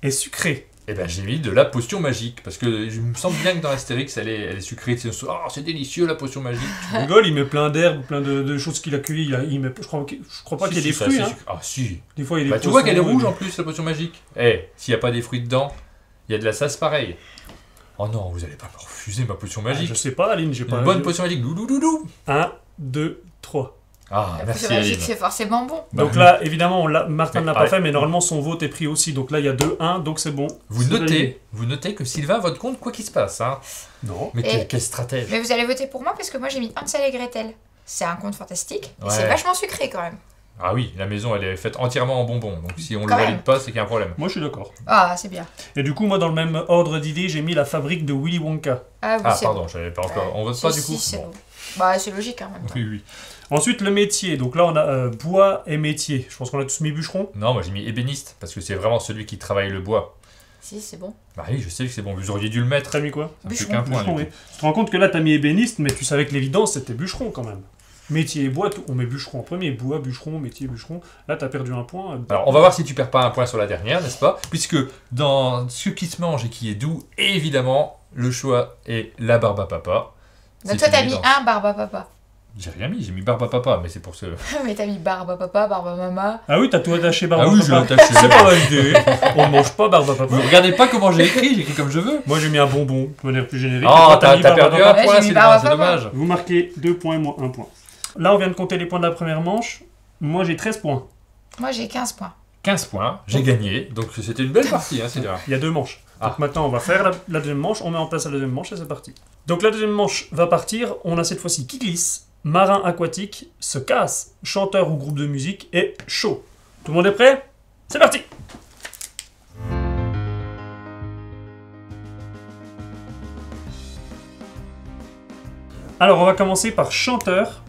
Speaker 2: et sucré.
Speaker 1: Et ben j'ai mis de la potion magique, parce que je me sens bien que dans Astérix, elle est sucrée. C'est délicieux la potion magique.
Speaker 2: Tu rigoles, il met plein d'herbes, plein de choses qu'il a cueillies. Il met, je crois pas qu'il y ait des
Speaker 1: ça,
Speaker 2: fruits.
Speaker 1: c'est
Speaker 2: Hein.
Speaker 1: sucré. Ah si.
Speaker 2: Des fois, il y a des
Speaker 1: Bah tu vois
Speaker 2: poissons,
Speaker 1: qu'elle est rouge
Speaker 2: des-
Speaker 1: en plus, la potion magique. Eh, s'il n'y a pas des fruits dedans, il y a de la sasse pareil. Oh non, vous allez pas me refuser ma potion
Speaker 2: Ah,
Speaker 1: magique.
Speaker 2: je sais pas, Aline, j'ai pas.
Speaker 1: Une bonne potion magique. Doudou.
Speaker 2: 1, 2, 3.
Speaker 1: Ah,
Speaker 3: La
Speaker 1: merci
Speaker 3: potion magique,
Speaker 1: Aline.
Speaker 3: c'est forcément bon.
Speaker 1: Bah,
Speaker 2: Donc là, évidemment, Martin ne l'a pas
Speaker 1: ouais.
Speaker 2: fait, mais normalement son vote est pris aussi. Donc là, il y a 2-1, donc c'est bon.
Speaker 1: Vous
Speaker 2: C'est validé.
Speaker 1: notez que Sylvain vote contre quoi qu'il se passe. Hein.
Speaker 2: Non.
Speaker 1: Mais
Speaker 3: Et-
Speaker 1: quel stratège.
Speaker 3: Mais vous allez voter pour moi parce que moi j'ai mis Hansel et Gretel. C'est un conte fantastique. Et
Speaker 1: Ouais.
Speaker 3: c'est vachement sucré quand même.
Speaker 1: Ah oui, la maison, elle est faite entièrement en bonbons. Donc si on le
Speaker 3: Quand
Speaker 1: valide
Speaker 3: même.
Speaker 1: pas, c'est qu'il y a un problème.
Speaker 2: Moi, je suis d'accord.
Speaker 3: Ah, c'est bien.
Speaker 2: Et du coup, moi, dans le même ordre d'idées, j'ai mis la fabrique de Willy Wonka.
Speaker 3: Ah oui,
Speaker 1: Ah,
Speaker 3: c'est
Speaker 1: pardon,
Speaker 3: bon.
Speaker 1: j'avais pas encore. On vote
Speaker 3: Si,
Speaker 1: pas du
Speaker 3: si,
Speaker 1: coup
Speaker 3: c'est
Speaker 1: Bon.
Speaker 3: bon. Bah, c'est logique en même temps.
Speaker 1: Oui, oui.
Speaker 2: Ensuite, le métier. Donc là, on a bois et métier. Je pense qu'on a tous mis bûcheron.
Speaker 1: Non, moi j'ai mis ébéniste, parce que c'est vraiment celui qui travaille le bois.
Speaker 3: Si, c'est bon.
Speaker 1: Bah oui, je sais que c'est bon, vous auriez dû le mettre.
Speaker 2: T'as mis quoi?
Speaker 1: Ça me fait
Speaker 3: Bûcheron.
Speaker 1: qu'un point.
Speaker 2: Bûcheron,
Speaker 1: du
Speaker 2: oui.
Speaker 1: coup.
Speaker 2: Tu te rends compte que là, t'as mis ébéniste, mais tu savais que l'évidence, c'était bûcheron quand même. Métier et bois, on met bûcheron en premier. Bois, bûcheron, métier, bûcheron. Là, t'as perdu un point.
Speaker 1: Alors, on va voir si tu perds pas un point sur la dernière, n'est-ce pas? Puisque dans ce qui se mange et qui est doux, évidemment, le choix est la barbe à papa.
Speaker 3: Donc
Speaker 1: C'est
Speaker 3: toi,
Speaker 1: une
Speaker 3: t'as mis
Speaker 1: évidence.
Speaker 3: un barbe à papa.
Speaker 1: J'ai rien mis, j'ai mis barbe à papa, mais c'est pour ce.
Speaker 3: Mais t'as mis barbe à papa, barbe à maman.
Speaker 2: Ah oui, t'as tout attaché barbe
Speaker 1: Ah
Speaker 2: à
Speaker 1: oui, je l'ai
Speaker 2: papa.
Speaker 1: attaché.
Speaker 2: C'est pas validé. On ne mange pas barbe à papa.
Speaker 1: Vous regardez pas comment j'ai écrit comme je veux.
Speaker 2: Moi, j'ai mis un bonbon de manière plus générique.
Speaker 1: Oh,
Speaker 2: Et toi,
Speaker 1: t'as
Speaker 2: mis barbe à
Speaker 1: perdu
Speaker 2: papa.
Speaker 1: un
Speaker 3: Ouais,
Speaker 1: point,
Speaker 3: j'ai mis
Speaker 1: Sylvain,
Speaker 3: barbe à
Speaker 1: c'est
Speaker 3: papa.
Speaker 1: dommage.
Speaker 2: Vous marquez 2 points et moi 1 point. Là, on vient de compter les points de la première manche. Moi, j'ai 13 points.
Speaker 3: Moi, j'ai 15 points.
Speaker 1: 15 points, j'ai gagné, donc c'était une belle partie, hein, c'est bien.
Speaker 2: Il y a 2 manches.
Speaker 1: Ah.
Speaker 2: Donc maintenant, on va faire la deuxième manche. On met en place la deuxième manche et c'est parti. Donc la deuxième manche va partir. On a cette fois-ci qui glisse, marin aquatique, se casse, chanteur ou groupe de musique et chaud. Tout le monde est prêt? C'est parti! Alors, on va commencer par chanteur,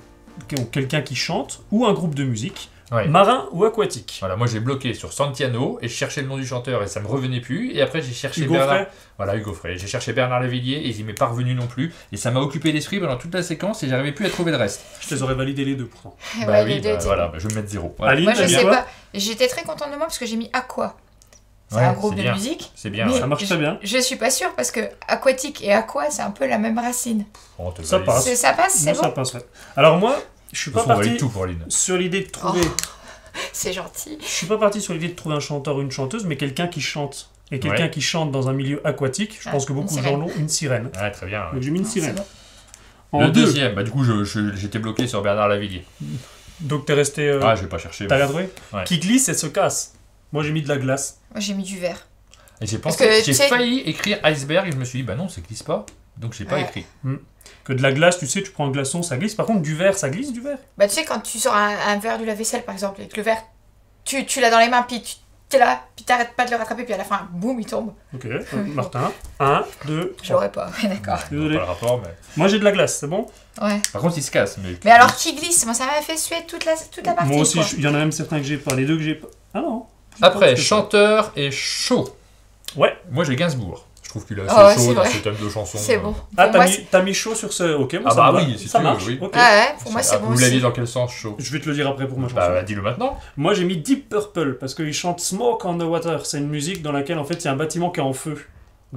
Speaker 2: donc quelqu'un qui chante, ou un groupe de musique,
Speaker 1: Ouais.
Speaker 2: marin ou aquatique.
Speaker 1: Voilà, moi j'ai bloqué sur Santiano et je cherchais le nom du chanteur et ça me revenait plus. Et après j'ai cherché
Speaker 2: Hugo
Speaker 1: Bernard.
Speaker 2: Frey.
Speaker 1: Voilà, Hugo Frey. J'ai cherché Bernard Lavillier et il m'est pas revenu non plus. Et ça m'a occupé l'esprit pendant toute la séquence et j'arrivais plus à trouver le reste.
Speaker 2: Je les aurais validés les deux pourtant.
Speaker 1: Bah
Speaker 3: Ouais,
Speaker 1: oui,
Speaker 3: les deux
Speaker 1: bah
Speaker 3: étaient
Speaker 1: voilà,
Speaker 3: bons.
Speaker 1: bah, je vais mettre 0. Voilà.
Speaker 2: Aline,
Speaker 3: Moi, je
Speaker 2: t'as mis
Speaker 3: sais
Speaker 2: quoi?
Speaker 3: pas. J'étais très contente de moi parce que j'ai mis Aqua. C'est
Speaker 1: Ouais,
Speaker 3: un groupe
Speaker 1: c'est
Speaker 3: de
Speaker 1: bien.
Speaker 3: musique.
Speaker 1: C'est bien.
Speaker 3: Mais
Speaker 1: ouais.
Speaker 2: Ça marche très bien.
Speaker 3: Je suis pas sûre parce que aquatique et aqua, c'est un peu la même racine.
Speaker 1: On te
Speaker 2: Ça
Speaker 1: valide.
Speaker 2: passe.
Speaker 3: Ça passe, c'est
Speaker 2: Moi, ça
Speaker 3: bon.
Speaker 2: passerait. Alors moi, je suis
Speaker 1: De
Speaker 2: pas
Speaker 1: toute façon, on valide
Speaker 2: parti
Speaker 1: tout pour Aline.
Speaker 2: sur l'idée de trouver.
Speaker 3: C'est gentil.
Speaker 2: Je suis pas parti sur l'idée de trouver un chanteur ou une chanteuse, mais quelqu'un qui chante. Et quelqu'un
Speaker 1: Ouais.
Speaker 2: qui chante dans un milieu aquatique, je
Speaker 3: Ah,
Speaker 2: pense que
Speaker 3: une
Speaker 2: beaucoup de
Speaker 3: sirène.
Speaker 2: gens l'ont, une sirène.
Speaker 1: Ouais, très bien. ouais.
Speaker 2: Donc j'ai mis une
Speaker 3: Non, c'est
Speaker 2: sirène.
Speaker 3: bon.
Speaker 2: En
Speaker 1: Le
Speaker 2: deux.
Speaker 1: deuxième, bah du coup j'étais bloqué sur Bernard Lavillier.
Speaker 2: Donc t'es resté.
Speaker 1: Ah, je vais pas chercher.
Speaker 2: T'as rien trouvé?
Speaker 1: Ouais.
Speaker 2: Qui glisse et se casse. Moi j'ai mis de la glace.
Speaker 3: Moi, j'ai mis du verre.
Speaker 1: Et j'ai
Speaker 3: Parce
Speaker 1: pensé,
Speaker 3: que,
Speaker 1: j'ai
Speaker 3: tu sais-
Speaker 1: failli écrire iceberg et je me suis dit bah non, ça glisse pas. Donc j'ai pas
Speaker 3: Ouais.
Speaker 1: écrit.
Speaker 2: Que de la glace, tu sais, tu prends un glaçon, ça glisse. Par contre, du verre, ça glisse du verre.
Speaker 3: Bah, tu sais, quand tu sors un verre du lave-vaisselle, par exemple, et que le verre, tu l'as dans les mains, puis t'es là, puis t'arrêtes pas de le rattraper, puis à la fin, boum, il tombe.
Speaker 2: Ok, Martin. 1, 2,
Speaker 3: Je
Speaker 2: 3.
Speaker 3: l'aurais pas, ouais, d'accord.
Speaker 2: Désolé.
Speaker 1: Pas le rapport, mais.
Speaker 2: Moi j'ai de la glace, c'est bon?
Speaker 3: Ouais.
Speaker 1: Par contre, il se casse.
Speaker 3: Mais alors, qui glisse? Moi, ça m'a fait suer toute la partie.
Speaker 2: Moi aussi,
Speaker 3: quoi.
Speaker 2: il y en a même certains que j'ai pas. Les deux que j'ai pas. Ah non.
Speaker 1: Après, chanteur et chaud.
Speaker 2: Ouais.
Speaker 1: Moi j'ai Gainsbourg. Je trouve qu'il est
Speaker 3: Ah ouais,
Speaker 1: assez chaud
Speaker 3: c'est
Speaker 1: dans
Speaker 3: vrai.
Speaker 1: ce thème de chanson.
Speaker 3: C'est bon.
Speaker 2: Ah,
Speaker 3: Pour moi,
Speaker 2: t'as mis chaud sur ce. Ok, moi
Speaker 1: Ah
Speaker 2: ça
Speaker 1: bah
Speaker 2: me va.
Speaker 1: oui, si
Speaker 2: ça
Speaker 1: tu veux,
Speaker 2: marche.
Speaker 1: oui.
Speaker 2: Ok.
Speaker 3: Ouais, pour moi, c'est bon
Speaker 1: Vous l'aviez
Speaker 3: aussi.
Speaker 1: dans quel sens chaud?
Speaker 2: Je vais te le dire après pour ma chanson.
Speaker 1: Bah dis-le maintenant.
Speaker 2: Moi j'ai mis Deep Purple parce qu'il chante Smoke on the Water. C'est une musique dans laquelle en fait il y a un bâtiment qui est en feu.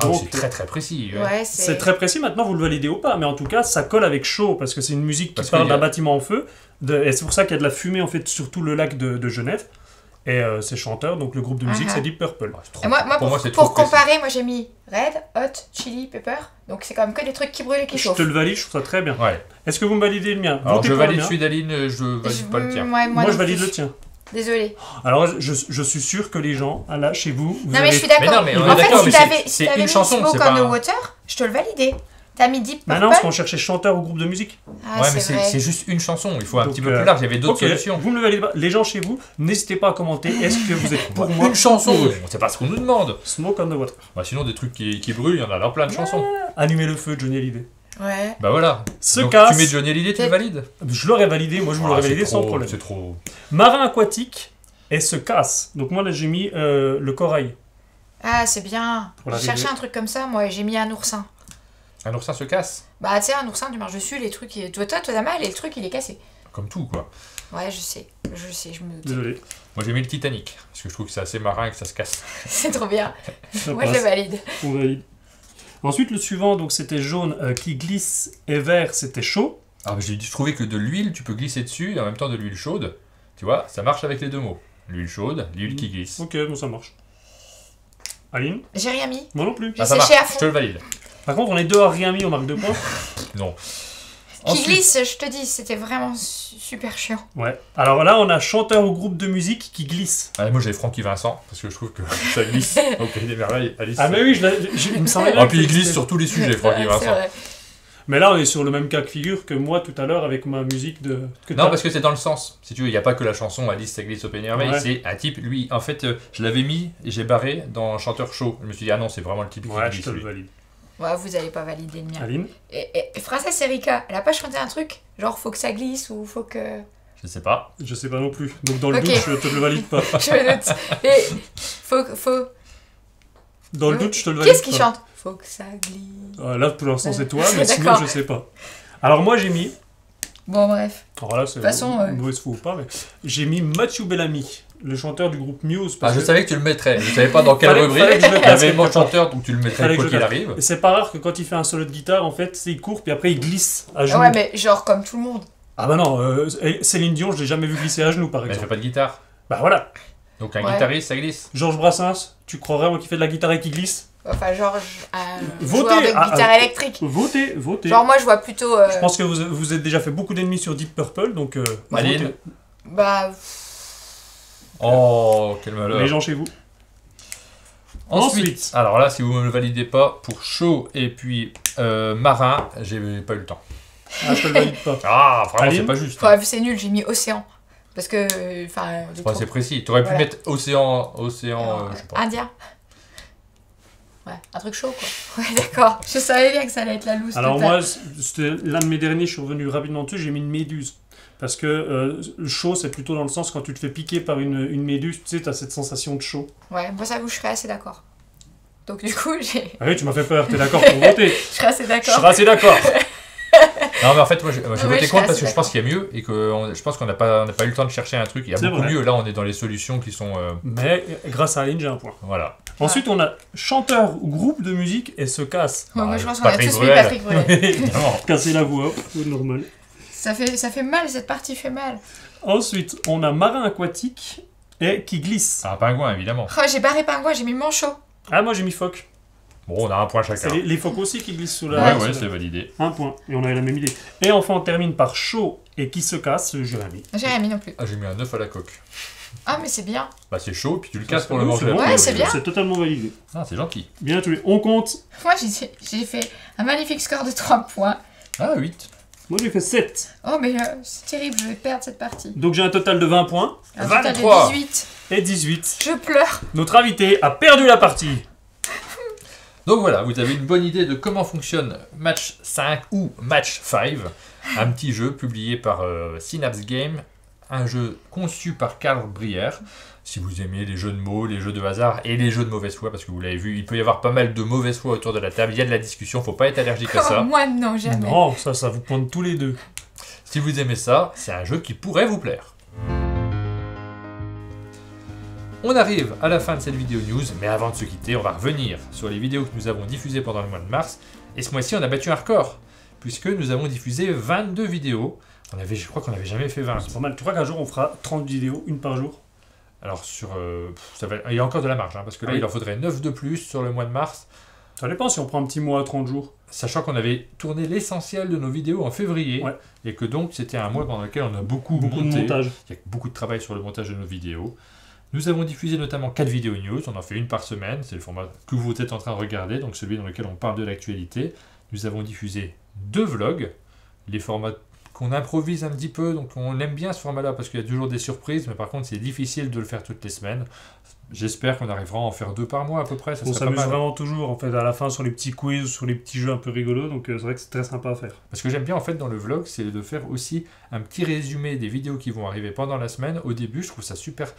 Speaker 1: Ah,
Speaker 2: Donc
Speaker 1: c'est très très précis. ouais.
Speaker 3: Ouais,
Speaker 2: c'est très précis. Maintenant vous le validez ou pas, mais en tout cas ça colle avec chaud parce que c'est une musique qui
Speaker 1: Parce
Speaker 2: parle
Speaker 1: qu'il y a-
Speaker 2: d'un bâtiment en feu. Et c'est pour ça qu'il y a de la fumée en fait sur tout le lac de Genève. Et c'est chanteur, donc le groupe de musique
Speaker 3: Ah.
Speaker 2: c'est Deep Purple.
Speaker 1: Ouais, c'est trop-
Speaker 3: Et moi,
Speaker 1: pour moi, c'est
Speaker 3: pour
Speaker 1: trop précis.
Speaker 3: comparer, moi j'ai mis Red, Hot, Chili, Pepper. Donc c'est quand même que des trucs qui brûlent et qui
Speaker 2: Je
Speaker 3: chauffent.
Speaker 2: te le valide, je trouve ça très bien.
Speaker 1: Ouais.
Speaker 2: Est-ce que vous me validez le mien?
Speaker 1: Alors
Speaker 2: Votez
Speaker 1: je
Speaker 2: pour le
Speaker 1: valide
Speaker 2: mien.
Speaker 1: celui d'Aline, je valide pas le tien.
Speaker 3: Ouais,
Speaker 2: Moi
Speaker 3: non
Speaker 2: je valide
Speaker 3: plus.
Speaker 2: le tien.
Speaker 3: Désolée.
Speaker 2: Alors je suis sûr que les gens, là chez vous, vous
Speaker 3: Non,
Speaker 2: avez...
Speaker 3: mais je suis d'accord.
Speaker 1: Mais non, mais on
Speaker 2: est
Speaker 3: En fait,
Speaker 2: d'accord,
Speaker 3: si
Speaker 2: mais
Speaker 3: t'avais
Speaker 1: c'est
Speaker 3: si t'avais
Speaker 1: une
Speaker 3: mis
Speaker 1: chanson,
Speaker 3: Smoke
Speaker 1: c'est
Speaker 3: on
Speaker 1: pas
Speaker 3: the
Speaker 1: un-
Speaker 3: Water, je te le validais. T'as mis Deep
Speaker 2: Bah
Speaker 3: Purple.
Speaker 2: non, parce qu'on cherchait chanteur ou groupe de musique.
Speaker 3: Ah,
Speaker 1: Ouais, mais
Speaker 3: c'est vrai.
Speaker 1: c'est juste une chanson, il faut un
Speaker 2: Donc,
Speaker 1: petit peu plus large, il y avait d'autres
Speaker 2: Ok,
Speaker 1: solutions.
Speaker 2: vous me le validez pas. Les gens chez vous, n'hésitez pas à commenter. Est-ce que vous êtes pour moi
Speaker 1: Une chanson,
Speaker 2: pour eux
Speaker 1: c'est pas ce qu'on nous demande.
Speaker 2: Smoke on the Water.
Speaker 1: Bah, sinon, des trucs qui brûlent, il y en a dans plein de chansons.
Speaker 2: Allumer le feu, Johnny Hallyday.
Speaker 3: Ouais.
Speaker 1: Bah voilà.
Speaker 2: Se
Speaker 1: Donc,
Speaker 2: casse.
Speaker 1: tu mets Johnny Hallyday, tu le valides?
Speaker 2: Je l'aurais validé, moi je vous
Speaker 1: Ah,
Speaker 2: l'aurais
Speaker 1: c'est
Speaker 2: validé sans
Speaker 1: trop-
Speaker 2: problème.
Speaker 1: C'est trop.
Speaker 2: Marin aquatique et se casse. Donc moi là j'ai mis le corail.
Speaker 3: Ah, c'est bien.
Speaker 2: Pour la
Speaker 3: J'ai cherché
Speaker 2: rivière.
Speaker 3: un truc comme ça, moi, et j'ai mis un oursin.
Speaker 1: Un oursin se casse.
Speaker 3: Bah, tu sais, un oursin, tu marches dessus, les trucs, toi, t'as mal, et le truc, il est cassé.
Speaker 1: Comme tout, quoi.
Speaker 3: Ouais, je sais, je me doutais.
Speaker 2: Désolé.
Speaker 1: Moi, j'ai mis le Titanic. Parce que je trouve que c'est assez marin et que ça se casse.
Speaker 3: C'est trop bien.
Speaker 2: Ça
Speaker 3: Moi, je le
Speaker 2: passe.
Speaker 3: valide.
Speaker 2: On valide. Ensuite le suivant, donc c'était jaune qui glisse et vert c'était chaud.
Speaker 1: Ah, mais je trouvais que de l'huile, tu peux glisser dessus et en même temps de l'huile chaude. Tu vois, ça marche avec les deux mots. L'huile chaude, l'huile qui glisse.
Speaker 2: Ok, bon ça marche. Aline?
Speaker 3: J'ai rien mis.
Speaker 2: Moi non plus.
Speaker 3: J'ai
Speaker 1: Ah, ça marche,
Speaker 3: séché à fond.
Speaker 1: je te le valide.
Speaker 2: Par contre on est deux à rien mis, on marque 2 points.
Speaker 1: Non.
Speaker 3: Qui
Speaker 1: Ensuite-
Speaker 3: glisse, je te dis, c'était vraiment super chiant.
Speaker 2: Ouais. Alors là, on a chanteur ou groupe de musique qui glisse.
Speaker 1: Ah, moi, j'ai Francky Vincent, parce que je trouve que ça glisse au Pays des Merveilles. Alice.
Speaker 2: Ah mais oui, il me semblait bien
Speaker 1: Ah,
Speaker 2: que
Speaker 1: puis il glisse
Speaker 2: c'était-
Speaker 1: sur tous les sujets, Francky
Speaker 3: Ouais, c'est
Speaker 1: Vincent.
Speaker 3: vrai.
Speaker 2: Mais là, on est sur le même cas de figure que moi tout à l'heure avec ma musique de... que
Speaker 1: Non,
Speaker 2: t'as.
Speaker 1: parce que c'est dans le sens. Si tu veux, il n'y a pas que la chanson Alice, ça glisse au Pays des Merveilles.
Speaker 2: Ouais.
Speaker 1: C'est un type, lui, en fait, je l'avais mis et j'ai barré dans Chanteur Chaud. Je me suis dit, ah non, c'est vraiment le type qui
Speaker 2: Ouais, je
Speaker 1: glisse.
Speaker 2: te le
Speaker 1: lui.
Speaker 2: valide.
Speaker 3: Ouais, vous allez pas valider le mien.
Speaker 2: Aline
Speaker 3: Et Princesse Erika, elle a pas chanté un truc genre faut que ça glisse ou faut que.
Speaker 1: Je sais pas.
Speaker 2: Je sais pas non plus. Donc dans le
Speaker 3: Ok.
Speaker 2: doute, je te le valide pas.
Speaker 3: Je me doute. Et faut.
Speaker 2: Dans le doute, je te le valide
Speaker 3: Qu'est-ce qui
Speaker 2: pas.
Speaker 3: chante? Faut que ça glisse.
Speaker 2: Là, pour l'instant, c'est toi, mais
Speaker 3: D'accord.
Speaker 2: sinon, je sais pas. Alors moi, j'ai mis...
Speaker 3: Bon, bref.
Speaker 2: Alors là, c'est
Speaker 3: De toute façon,
Speaker 2: une mauvaise foi ou pas, mais... J'ai mis Matthew Bellamy, le chanteur du groupe Muse.
Speaker 1: Ah,
Speaker 2: parce
Speaker 1: je
Speaker 2: que-
Speaker 1: savais que tu le mettrais. Je savais pas dans quelle
Speaker 2: Fallait
Speaker 1: rubrique.
Speaker 2: que je le
Speaker 1: Il y
Speaker 2: place
Speaker 1: avait mon
Speaker 2: quelque part.
Speaker 1: chanteur, donc tu le mettrais
Speaker 2: Fallait
Speaker 1: quoi
Speaker 2: que je
Speaker 1: qu'il
Speaker 2: le
Speaker 1: arrive.
Speaker 2: Et c'est pas rare que quand il fait un solo de guitare, en fait, il court, puis après il glisse à genoux.
Speaker 3: Ouais, mais genre comme tout le monde.
Speaker 2: Ah bah non, Céline Dion, je l'ai jamais vu glisser à genoux, par
Speaker 1: Mais elle fait
Speaker 2: exemple.
Speaker 1: pas de guitare.
Speaker 2: Bah voilà.
Speaker 1: Donc un
Speaker 3: Ouais.
Speaker 1: guitariste, ça glisse.
Speaker 2: Georges Brassens, tu crois vraiment qu'il fait de la guitare et qu'il glisse?
Speaker 3: Enfin, genre un
Speaker 2: Votez,
Speaker 3: joueur de
Speaker 2: ah,
Speaker 3: guitare électrique.
Speaker 2: Votez, votez.
Speaker 3: Genre, moi, je vois plutôt.
Speaker 2: Je pense que vous avez déjà fait beaucoup d'ennemis sur Deep Purple, donc...
Speaker 1: Aline.
Speaker 2: votez.
Speaker 3: Bah.
Speaker 1: Oh, quel malheur.
Speaker 2: Les gens chez vous.
Speaker 1: Ensuite, alors là, si vous ne me le validez pas, pour chaud et puis marin, j'ai pas eu le temps.
Speaker 2: Ah, je te le valide pas.
Speaker 1: Ah, vraiment,
Speaker 2: Aline
Speaker 1: c'est pas juste.
Speaker 3: Ouais, c'est nul, j'ai mis océan. Parce que. Enfin.
Speaker 1: C'est pas assez précis. Tu aurais pu
Speaker 3: Voilà.
Speaker 1: mettre océan, je sais pas.
Speaker 3: Indien. Ouais, un truc chaud quoi. Ouais, d'accord. Je savais bien que ça allait être la loose.
Speaker 2: Alors
Speaker 3: totale.
Speaker 2: moi, c'était l'un de mes derniers, je suis revenu rapidement dessus, j'ai mis une méduse. Parce que le chaud, c'est plutôt dans le sens quand tu te fais piquer par une méduse, tu sais, t'as cette sensation de chaud.
Speaker 3: Ouais, moi, ça vous, je serais assez d'accord. Donc, du coup, j'ai.
Speaker 2: Ah oui, tu m'as fait peur, t'es d'accord pour voter?
Speaker 3: Je serais assez
Speaker 2: Je
Speaker 3: d'accord.
Speaker 2: serai assez d'accord.
Speaker 1: Non, mais en fait, moi, j'ai
Speaker 3: Ouais,
Speaker 1: voté
Speaker 3: je suis
Speaker 1: contre parce
Speaker 3: assez
Speaker 1: que je pense qu'il y a mieux et que je pense qu'on n'a pas eu le temps de chercher un truc. Il y a
Speaker 2: C'est
Speaker 1: beaucoup
Speaker 2: vrai.
Speaker 1: mieux. Là, on est dans les solutions qui sont.
Speaker 2: Mais grâce à Aline, j'ai un point.
Speaker 1: Voilà.
Speaker 2: Ensuite, on a chanteur ou groupe de musique et se casse.
Speaker 3: Ouais, moi, je pense qu'on a
Speaker 1: Patrick
Speaker 3: tous mis
Speaker 1: Bruel.
Speaker 3: Patrick Bruel.
Speaker 1: Évidemment.
Speaker 2: Casser la voix, c'est normal.
Speaker 3: Ça fait mal, cette partie fait mal.
Speaker 2: Ensuite, on a marin aquatique et qui glisse.
Speaker 1: Un pingouin, évidemment.
Speaker 3: Oh, j'ai barré pingouin, j'ai mis manchot.
Speaker 2: Ah, moi j'ai mis phoque.
Speaker 1: Bon, on a un point chacun.
Speaker 2: C'est les phoques aussi qui glissent sous la...
Speaker 1: Ouais,
Speaker 2: sous
Speaker 1: ouais,
Speaker 2: la-
Speaker 1: c'est validé.
Speaker 2: Un point, et on avait la même idée. Et enfin, on termine par chaud et qui se casse, Jérémy.
Speaker 3: J'ai rien mis non plus.
Speaker 1: Ah, j'ai mis un 9 à la coque.
Speaker 3: Ah, mais c'est bien.
Speaker 1: Bah, c'est chaud, puis tu le casses
Speaker 2: C'est
Speaker 1: pour le
Speaker 2: bon,
Speaker 1: manger.
Speaker 2: c'est bon.
Speaker 3: Ouais, c'est bien.
Speaker 2: C'est totalement validé.
Speaker 1: Ah, c'est gentil.
Speaker 2: Bien tous les... On compte.
Speaker 3: Moi, j'ai fait un magnifique score de 3 points.
Speaker 1: Ah, 8.
Speaker 2: Moi j'ai fait 7.
Speaker 3: Oh, mais c'est terrible, je vais perdre cette partie.
Speaker 2: Donc j'ai un total de 20 points.
Speaker 3: Un total
Speaker 1: 23.
Speaker 3: de 18.
Speaker 2: Et 18.
Speaker 3: Je pleure.
Speaker 2: Notre invité a perdu la partie.
Speaker 1: Donc voilà, vous avez une bonne idée de comment fonctionne Match 5 ou Match 5, un petit jeu publié par Synapse Game, un jeu conçu par Karl Brière. Si vous aimez les jeux de mots, les jeux de hasard et les jeux de mauvaise foi, parce que vous l'avez vu, il peut y avoir pas mal de mauvaise foi autour de la table, il y a de la discussion, faut pas être allergique à
Speaker 3: Oh,
Speaker 1: ça.
Speaker 3: moi, non, jamais.
Speaker 2: Non, ça vous pointe tous les deux.
Speaker 1: Si vous aimez ça, c'est un jeu qui pourrait vous plaire. On arrive à la fin de cette vidéo news, mais avant de se quitter, on va revenir sur les vidéos que nous avons diffusées pendant le mois de mars. Et ce mois-ci, on a battu un record, puisque nous avons diffusé 22 vidéos. Je crois qu'on n'avait jamais fait 20.
Speaker 2: C'est pas mal. Tu crois qu'un jour on fera 30 vidéos, une par jour?
Speaker 1: Alors, il y a encore de la marge, hein, parce que là,
Speaker 2: Oui.
Speaker 1: il en faudrait 9 de plus sur le mois de mars,
Speaker 2: Ça dépend si on prend un petit mois à 30 jours.
Speaker 1: sachant qu'on avait tourné l'essentiel de nos vidéos en février,
Speaker 2: Ouais.
Speaker 1: et que donc c'était un mois pendant lequel on a beaucoup
Speaker 2: De
Speaker 1: monté.
Speaker 2: montage.
Speaker 1: Il y a beaucoup de travail sur le montage de nos vidéos. Nous avons diffusé notamment 4 vidéos news, on en fait une par semaine, c'est le format que vous êtes en train de regarder, donc celui dans lequel on parle de l'actualité. Nous avons diffusé 2 vlogs, les formats qu'on improvise un petit peu, donc on aime bien ce format-là parce qu'il y a toujours des surprises, mais par contre c'est difficile de le faire toutes les semaines. J'espère qu'on arrivera à en faire 2 par mois à peu près, ça
Speaker 2: On
Speaker 1: serait pas
Speaker 2: s'amuse
Speaker 1: mal.
Speaker 2: vraiment toujours en fait à la fin sur les petits quiz, sur les petits jeux un peu rigolos, donc c'est vrai que c'est très sympa à faire.
Speaker 1: Parce que j'aime bien en fait dans le vlog, c'est de faire aussi un petit résumé des vidéos qui vont arriver pendant la semaine. Au début, je trouve ça super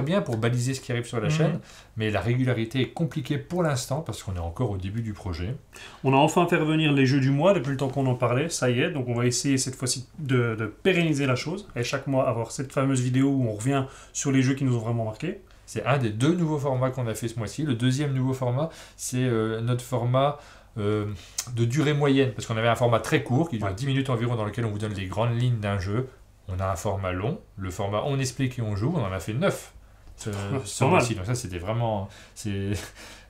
Speaker 1: bien pour baliser ce qui arrive sur la chaîne, mais la régularité est compliquée pour l'instant parce qu'on est encore au début du projet.
Speaker 2: On a enfin fait revenir les jeux du mois depuis le temps qu'on en parlait, ça y est, donc on va essayer cette fois-ci de pérenniser la chose et chaque mois avoir cette fameuse vidéo où on revient sur les jeux qui nous ont vraiment marqué.
Speaker 1: C'est un des 2 nouveaux formats qu'on a fait ce mois-ci. Le deuxième nouveau format, c'est notre format de durée moyenne, parce qu'on avait un format très court qui dure 10 minutes environ dans lequel on vous donne les grandes lignes d'un jeu. On a un format long, le format on explique et on joue, on en a fait 9. ce mois-ci. Donc ça, c'était vraiment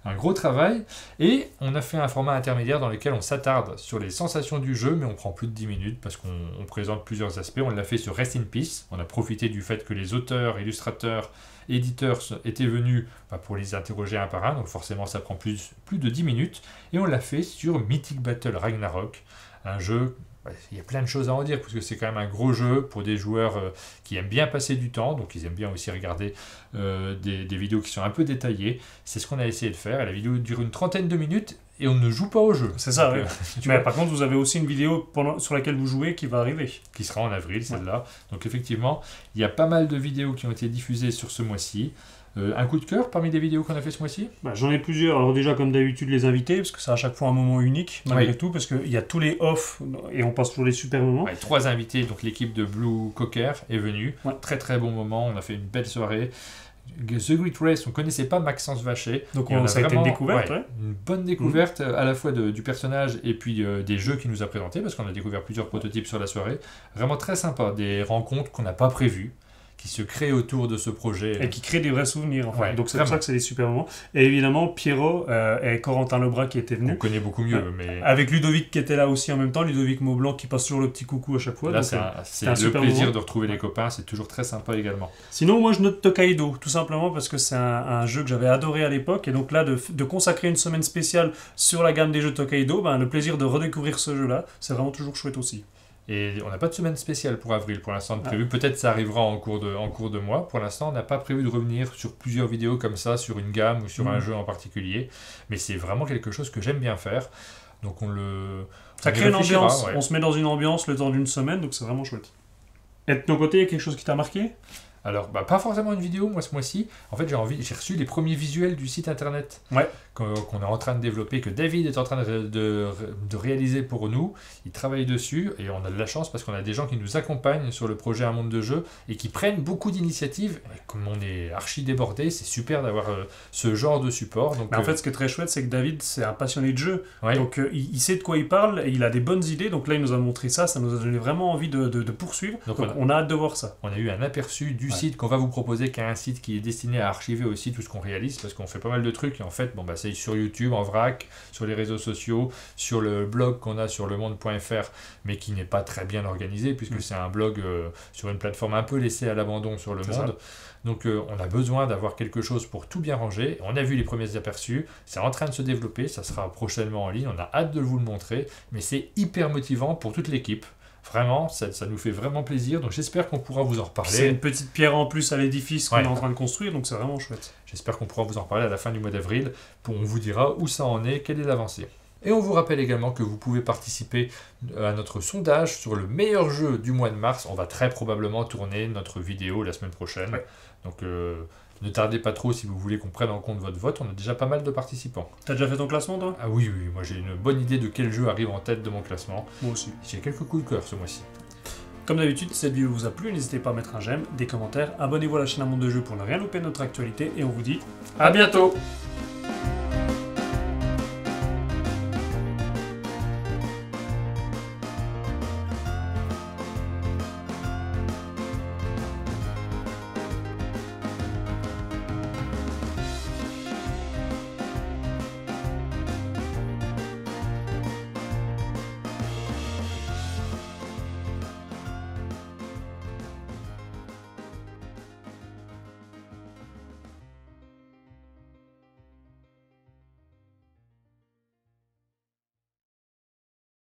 Speaker 1: un gros travail. Et on a fait un format intermédiaire dans lequel on s'attarde sur les sensations du jeu, mais on prend plus de 10 minutes parce qu'on présente plusieurs aspects. On l'a fait sur Rest in Peace. On a profité du fait que les auteurs, illustrateurs, éditeurs étaient venus pour les interroger un par un. Donc forcément, ça prend plus de 10 minutes. Et on l'a fait sur Mythic Battle Ragnarok, un jeu... Il y a plein de choses à en dire, parce que c'est quand même un gros jeu pour des joueurs qui aiment bien passer du temps, donc ils aiment bien aussi regarder des vidéos qui sont un peu détaillées. C'est ce qu'on a essayé de faire, et la vidéo dure une trentaine de minutes, et on ne joue pas au jeu.
Speaker 2: C'est ça, oui. Mais par contre, vous avez aussi une vidéo sur laquelle vous jouez qui va arriver.
Speaker 1: Qui sera en avril, celle-là. Donc effectivement, il y a pas mal de vidéos qui ont été diffusées sur ce mois-ci. Un coup de cœur parmi les vidéos qu'on a fait ce mois-ci?
Speaker 2: J'en ai plusieurs. Alors déjà, comme d'habitude, les invités, parce que c'est à chaque fois un moment unique, malgré tout, parce qu'il y a tous les off, et on passe toujours les super moments.
Speaker 1: 3 invités, donc l'équipe de Blue Cocker est venue. Très très bon moment, on a fait une belle soirée. The Great Race, on connaissait pas Maxence Vacher.
Speaker 2: Donc ça a été une découverte,
Speaker 1: une bonne découverte à la fois du personnage et puis des jeux qu'il nous a présentés, parce qu'on a découvert plusieurs prototypes sur la soirée. Vraiment très sympa, des rencontres qu'on n'a pas prévues, qui se créent autour de ce projet.
Speaker 2: Et qui créent des vrais souvenirs, en fait. Donc c'est pour ça que c'est des super moments. Et évidemment, Pierrot et Corentin Lebras qui étaient venus.
Speaker 1: On connaît beaucoup mieux, mais...
Speaker 2: Avec Ludovic qui était là aussi en même temps, Ludovic Maublanc qui passe toujours le petit coucou à chaque fois.
Speaker 1: Là, c'est le plaisir de retrouver les copains, c'est toujours très sympa également.
Speaker 2: Sinon, moi je note Tokaido, tout simplement parce que c'est un jeu que j'avais adoré à l'époque, et donc là, de consacrer une semaine spéciale sur la gamme des jeux Tokaido, le plaisir de redécouvrir ce jeu-là, c'est vraiment toujours chouette aussi.
Speaker 1: Et on n'a pas de semaine spéciale pour avril pour l'instant de prévu. Peut-être ça arrivera en cours de mois. Pour l'instant, on n'a pas prévu de revenir sur plusieurs vidéos comme ça, sur une gamme ou sur un jeu en particulier. Mais c'est vraiment quelque chose que j'aime bien faire. Donc
Speaker 2: ça crée une ambiance. On se met dans une ambiance le temps d'une semaine, donc c'est vraiment chouette. Et de ton côté, il y a quelque chose qui t'a marqué ?
Speaker 1: Alors, pas forcément une vidéo, moi, ce mois-ci. En fait, j'ai reçu les premiers visuels du site internet qu'on est en train de développer, que David est en train de réaliser pour nous. Il travaille dessus, et on a de la chance parce qu'on a des gens qui nous accompagnent sur le projet Un Monde de Jeux et qui prennent beaucoup d'initiatives. Et comme on est archi débordé, c'est super d'avoir ce genre de support. Donc,
Speaker 2: en fait, ce qui est très chouette, c'est que David, c'est un passionné de jeu. Donc, il sait de quoi il parle, et il a des bonnes idées. Donc là, il nous a montré ça nous a donné vraiment envie de poursuivre. Donc on a hâte de voir ça.
Speaker 1: On a eu un aperçu du site qu'on va vous proposer, qui est un site qui est destiné à archiver aussi tout ce qu'on réalise, parce qu'on fait pas mal de trucs, et en fait, c'est sur YouTube, en vrac, sur les réseaux sociaux, sur le blog qu'on a sur lemonde.fr, mais qui n'est pas très bien organisé, puisque c'est un blog sur une plateforme un peu laissée à l'abandon sur le monde. Donc on a besoin d'avoir quelque chose pour tout bien ranger. On a vu les premiers aperçus, c'est en train de se développer, ça sera prochainement en ligne, on a hâte de vous le montrer, mais c'est hyper motivant pour toute l'équipe. Vraiment, ça nous fait vraiment plaisir, donc j'espère qu'on pourra vous en reparler.
Speaker 2: C'est une petite pierre en plus à l'édifice qu'on est en train de construire, donc c'est vraiment chouette.
Speaker 1: J'espère qu'on pourra vous en reparler à la fin du mois d'avril, on vous dira où ça en est, quelle est l'avancée. Et on vous rappelle également que vous pouvez participer à notre sondage sur le meilleur jeu du mois de mars. On va très probablement tourner notre vidéo la semaine prochaine, donc ne tardez pas trop si vous voulez qu'on prenne en compte votre vote. On a déjà pas mal de participants.
Speaker 2: T'as déjà fait ton classement, toi ?
Speaker 1: Ah oui, moi j'ai une bonne idée de quel jeu arrive en tête de mon classement.
Speaker 2: Moi aussi.
Speaker 1: J'ai quelques coups de cœur ce mois-ci.
Speaker 2: Comme d'habitude, si cette vidéo vous a plu, n'hésitez pas à mettre un j'aime, des commentaires, abonnez-vous à la chaîne Un Monde de Jeux pour ne rien louper de notre actualité, et on vous dit à bientôt !